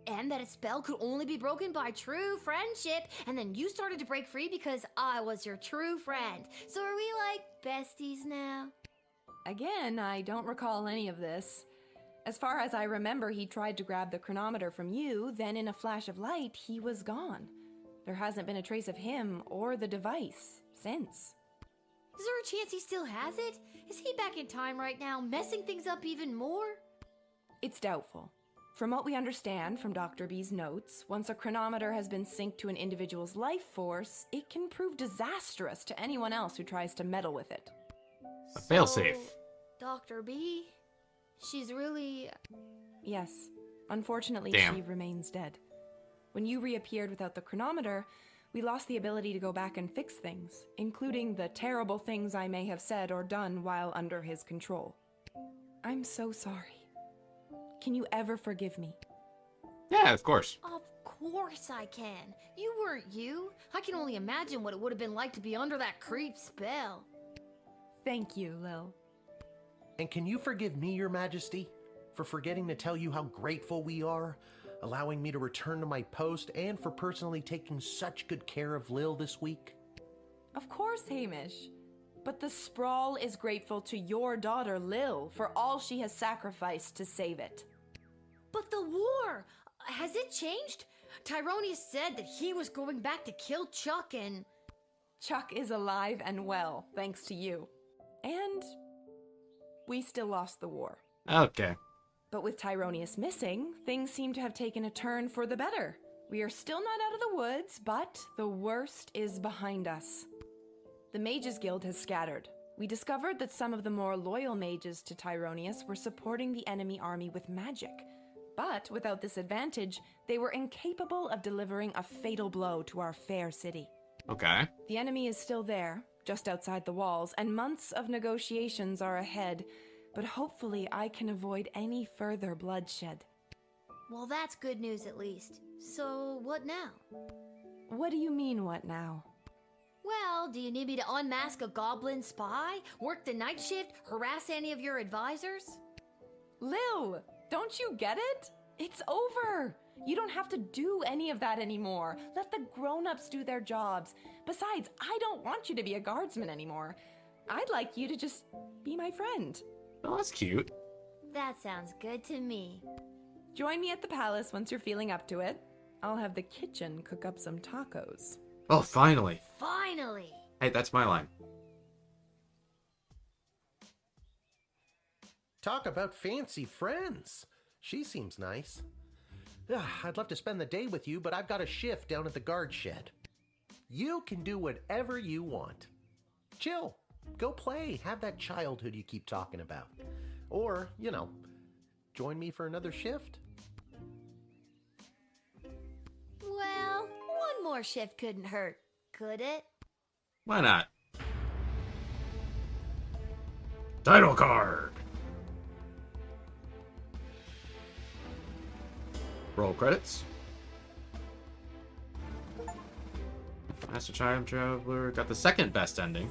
And that a spell could only be broken by true friendship. And then you started to break free because I was your true friend. So are we like besties now? Again, I don't recall any of this. As far as I remember, he tried to grab the chronometer from you, then in a flash of light, he was gone. There hasn't been a trace of him or the device since. Is there a chance he still has it? Is he back in time right now, messing things up even more? It's doubtful. From what we understand from Dr. B's notes, once a chronometer has been synced to an individual's life force, it can prove disastrous to anyone else who tries to meddle with it. A failsafe. Dr. B? She's really... Yes. Unfortunately, Damn. she remains dead. When you reappeared without the chronometer, we lost the ability to go back and fix things, including the terrible things I may have said or done while under his control. I'm so sorry. Can you ever forgive me? Yeah, of course. Of course I can. You weren't you. I can only imagine what it would have been like to be under that creep spell. Thank you, Lil. And can you forgive me, Your Majesty, for forgetting to tell you how grateful we are, allowing me to return to my post, and for personally taking such good care of Lil this week? Of course, Hamish. But the Sprawl is grateful to your daughter, Lil, for all she has sacrificed to save it. But the war! Has it changed? Tyronius said that he was going back to kill Chuck and... Chuck is alive and well, thanks to you. And we still lost the war. Okay. But with Tyronius missing, things seem to have taken a turn for the better. We are still not out of the woods, but the worst is behind us. The Mages Guild has scattered. We discovered that some of the more loyal mages to Tyronius were supporting the enemy army with magic. But without this advantage, they were incapable of delivering a fatal blow to our fair city. Okay. The enemy is still there, just outside the walls, and months of negotiations are ahead, but hopefully I can avoid any further bloodshed. Well, that's good news at least. So, what now? What do you mean, what now? Well, do you need me to unmask a goblin spy? Work the night shift? Harass any of your advisors? Lil, don't you get it? It's over. You don't have to do any of that anymore. Let the grown-ups do their jobs. Besides, I don't want you to be a guardsman anymore. I'd like you to just be my friend. Oh, that's cute. That sounds good to me. Join me at the palace once you're feeling up to it. I'll have the kitchen cook up some tacos. Oh, finally. Finally! Hey, that's my line. Talk about fancy friends. She seems nice. I'd love to spend the day with you, but I've got a shift down at the guard shed. You can do whatever you want. Chill. Go play. Have that childhood you keep talking about. Or, join me for another shift. Well, one more shift couldn't hurt, could it? Why not? Title card. Roll credits. Master Time Traveler got the second best ending.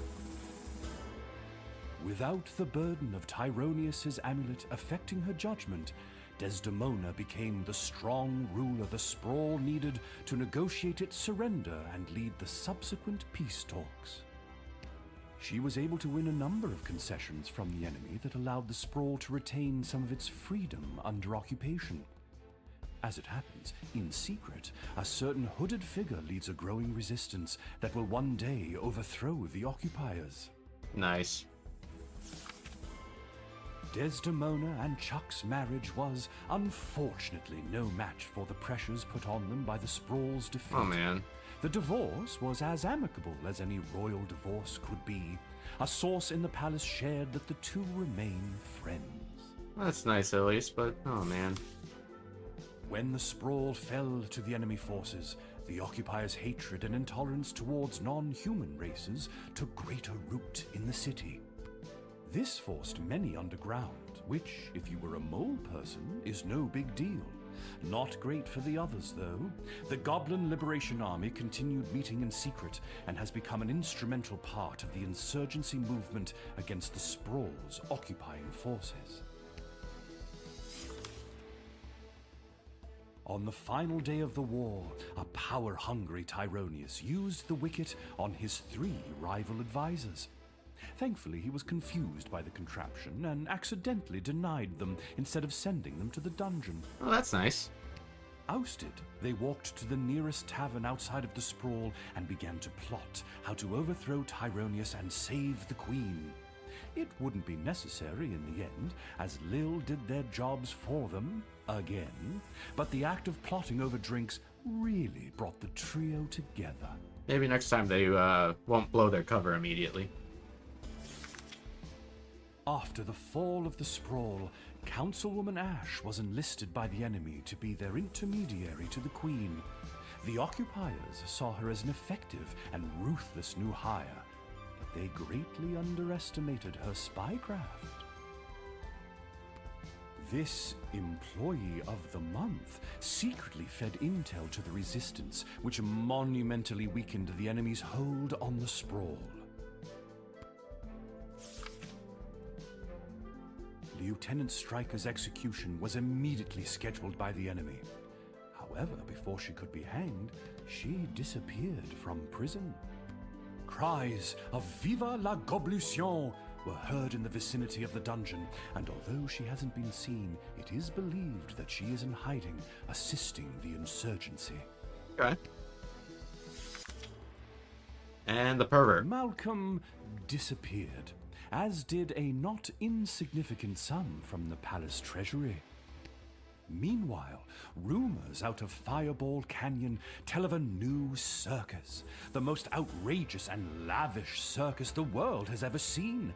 Without the burden of Tyronius's amulet affecting her judgment, Desdemona became the strong ruler the sprawl needed to negotiate its surrender and lead the subsequent peace talks. She was able to win a number of concessions from the enemy that allowed the sprawl to retain some of its freedom under occupation. As it happens, in secret, a certain hooded figure leads a growing resistance that will one day overthrow the occupiers. Nice. Desdemona and Chuck's marriage was, unfortunately, no match for the pressures put on them by the sprawl's defeat. Oh, man. The divorce was as amicable as any royal divorce could be. A source in the palace shared that the two remain friends. That's nice at least, but oh man. When the sprawl fell to the enemy forces, the occupiers' hatred and intolerance towards non-human races took greater root in the city. This forced many underground, which, if you were a mole person, is no big deal. Not great for the others, though. The Goblin Liberation Army continued meeting in secret and has become an instrumental part of the insurgency movement against the Sprawl's occupying forces. On the final day of the war, a power-hungry Tyronius used the wicket on his 3 rival advisors. Thankfully, he was confused by the contraption and accidentally denied them instead of sending them to the dungeon. Oh, that's nice. Ousted, they walked to the nearest tavern outside of the sprawl and began to plot how to overthrow Tyronius and save the queen. It wouldn't be necessary in the end, as Lil did their jobs for them, again, but the act of plotting over drinks really brought the trio together. Maybe next time they won't blow their cover immediately. After the fall of the sprawl, Councilwoman Ash was enlisted by the enemy to be their intermediary to the Queen. The occupiers saw her as an effective and ruthless new hire, but they greatly underestimated her spycraft. This Employee of the Month secretly fed intel to the Resistance, which monumentally weakened the enemy's hold on the sprawl. Lieutenant Stryker's execution was immediately scheduled by the enemy. However, before she could be hanged, she disappeared from prison. Cries of "Viva la Goblution" were heard in the vicinity of the dungeon, and although she hasn't been seen, it is believed that she is in hiding, assisting the insurgency. Okay. And the pervert. Malcolm disappeared, as did a not insignificant sum from the palace treasury. Meanwhile, rumors out of Fireball Canyon tell of a new circus, the most outrageous and lavish circus the world has ever seen.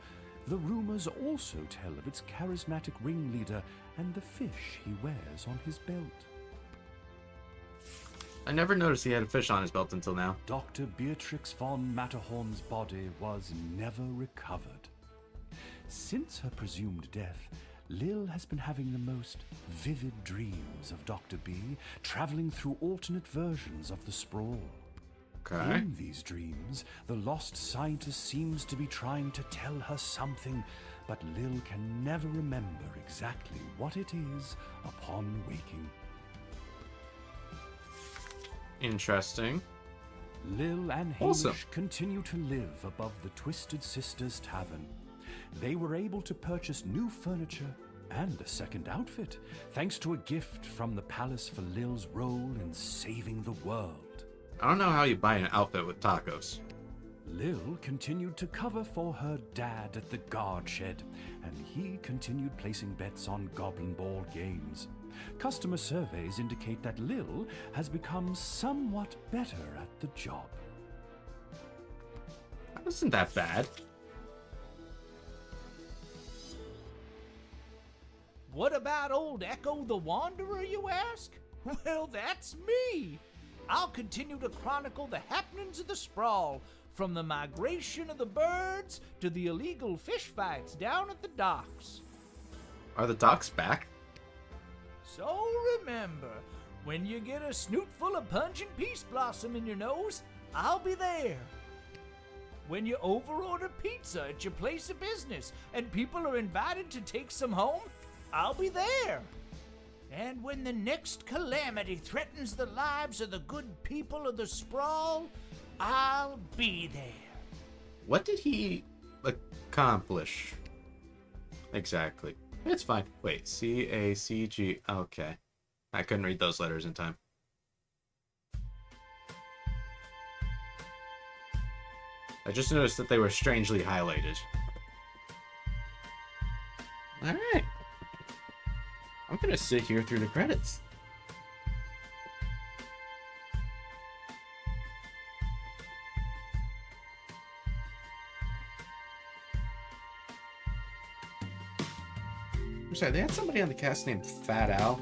The rumors also tell of its charismatic ringleader and the fish he wears on his belt. I never noticed he had a fish on his belt until now. Dr. Beatrix von Matterhorn's body was never recovered. Since her presumed death, Lil has been having the most vivid dreams of Dr. B, traveling through alternate versions of the sprawl. Okay. In these dreams, the lost scientist seems to be trying to tell her something, but Lil can never remember exactly what it is upon waking. Interesting. Lil and Hamish continue to live above the Twisted Sisters Tavern. They were able to purchase new furniture and a second outfit, thanks to a gift from the palace for Lil's role in saving the world. I don't know how you buy an outfit with tacos. Lil continued to cover for her dad at the guard shed, and he continued placing bets on Goblin Ball games. Customer surveys indicate that Lil has become somewhat better at the job. That wasn't that bad. What about old Echo the Wanderer, you ask? Well, that's me. I'll continue to chronicle the happenings of the sprawl, from the migration of the birds to the illegal fish fights down at the docks. Are the docks back? So remember, when you get a snoot full of pungent peace blossom in your nose, I'll be there. When you overorder pizza at your place of business and people are invited to take some home, I'll be there. And when the next calamity threatens the lives of the good people of the sprawl, I'll be there. What did he accomplish? Exactly. It's fine. Wait, C-A-C-G. Okay. I couldn't read those letters in time. I just noticed that they were strangely highlighted. Alright. I'm gonna sit here through the credits. I'm sorry, they had somebody on the cast named Fat Al.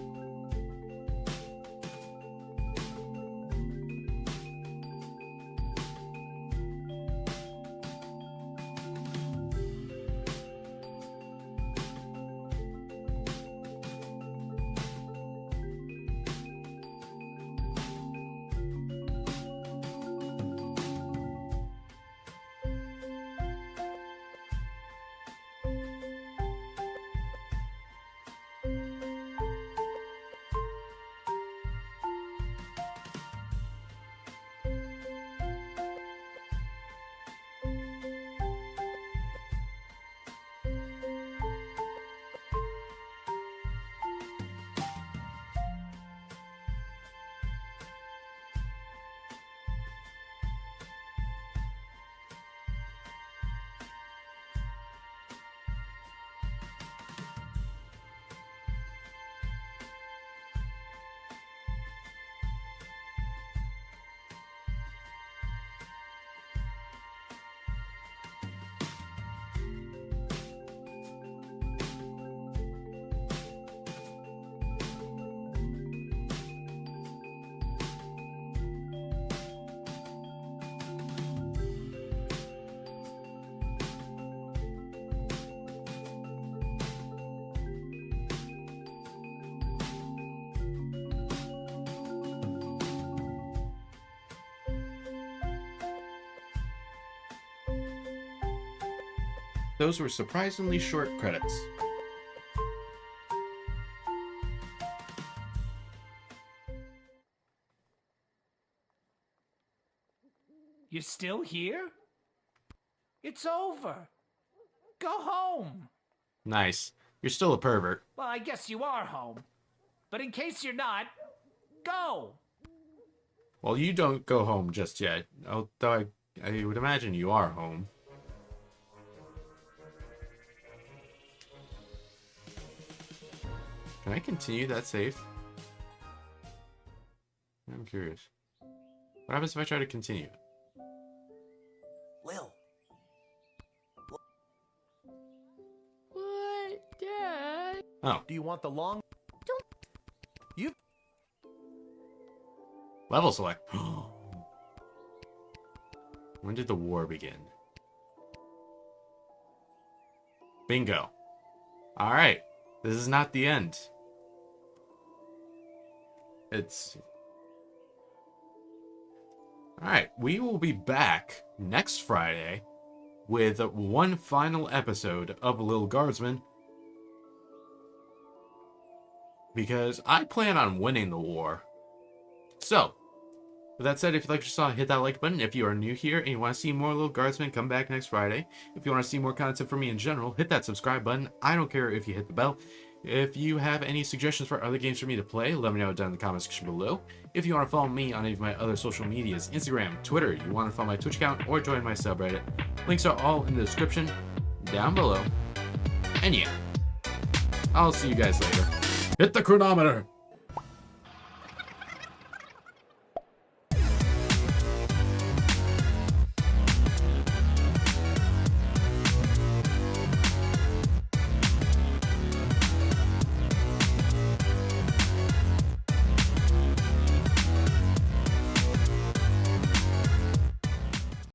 Those were surprisingly short credits. You still here? It's over. Go home. Nice. You're still a pervert. Well, I guess you are home. But in case you're not, go. Well, you don't go home just yet. Although I would imagine you are home. Can I continue that save? I'm curious. What happens if I try to continue? Lil. What, Dad? Oh. Do you want the long? Don't. You. Level select. When did the war begin? Bingo. Alright. This is not the end. It's... Alright, we will be back next Friday with one final episode of Lil Guardsman. Because I plan on winning the war. So, with that said, if you like what you saw, hit that like button. If you are new here and you want to see more Lil Guardsman, come back next Friday. If you want to see more content from me in general, hit that subscribe button. I don't care if you hit the bell. If you have any suggestions for other games for me to play, let me know down in the comment section below. If you want to follow me on any of my other social medias, Instagram, Twitter, you want to follow my Twitch account, or join my subreddit, links are all in the description down below. And yeah, I'll see you guys later. Hit the chronometer!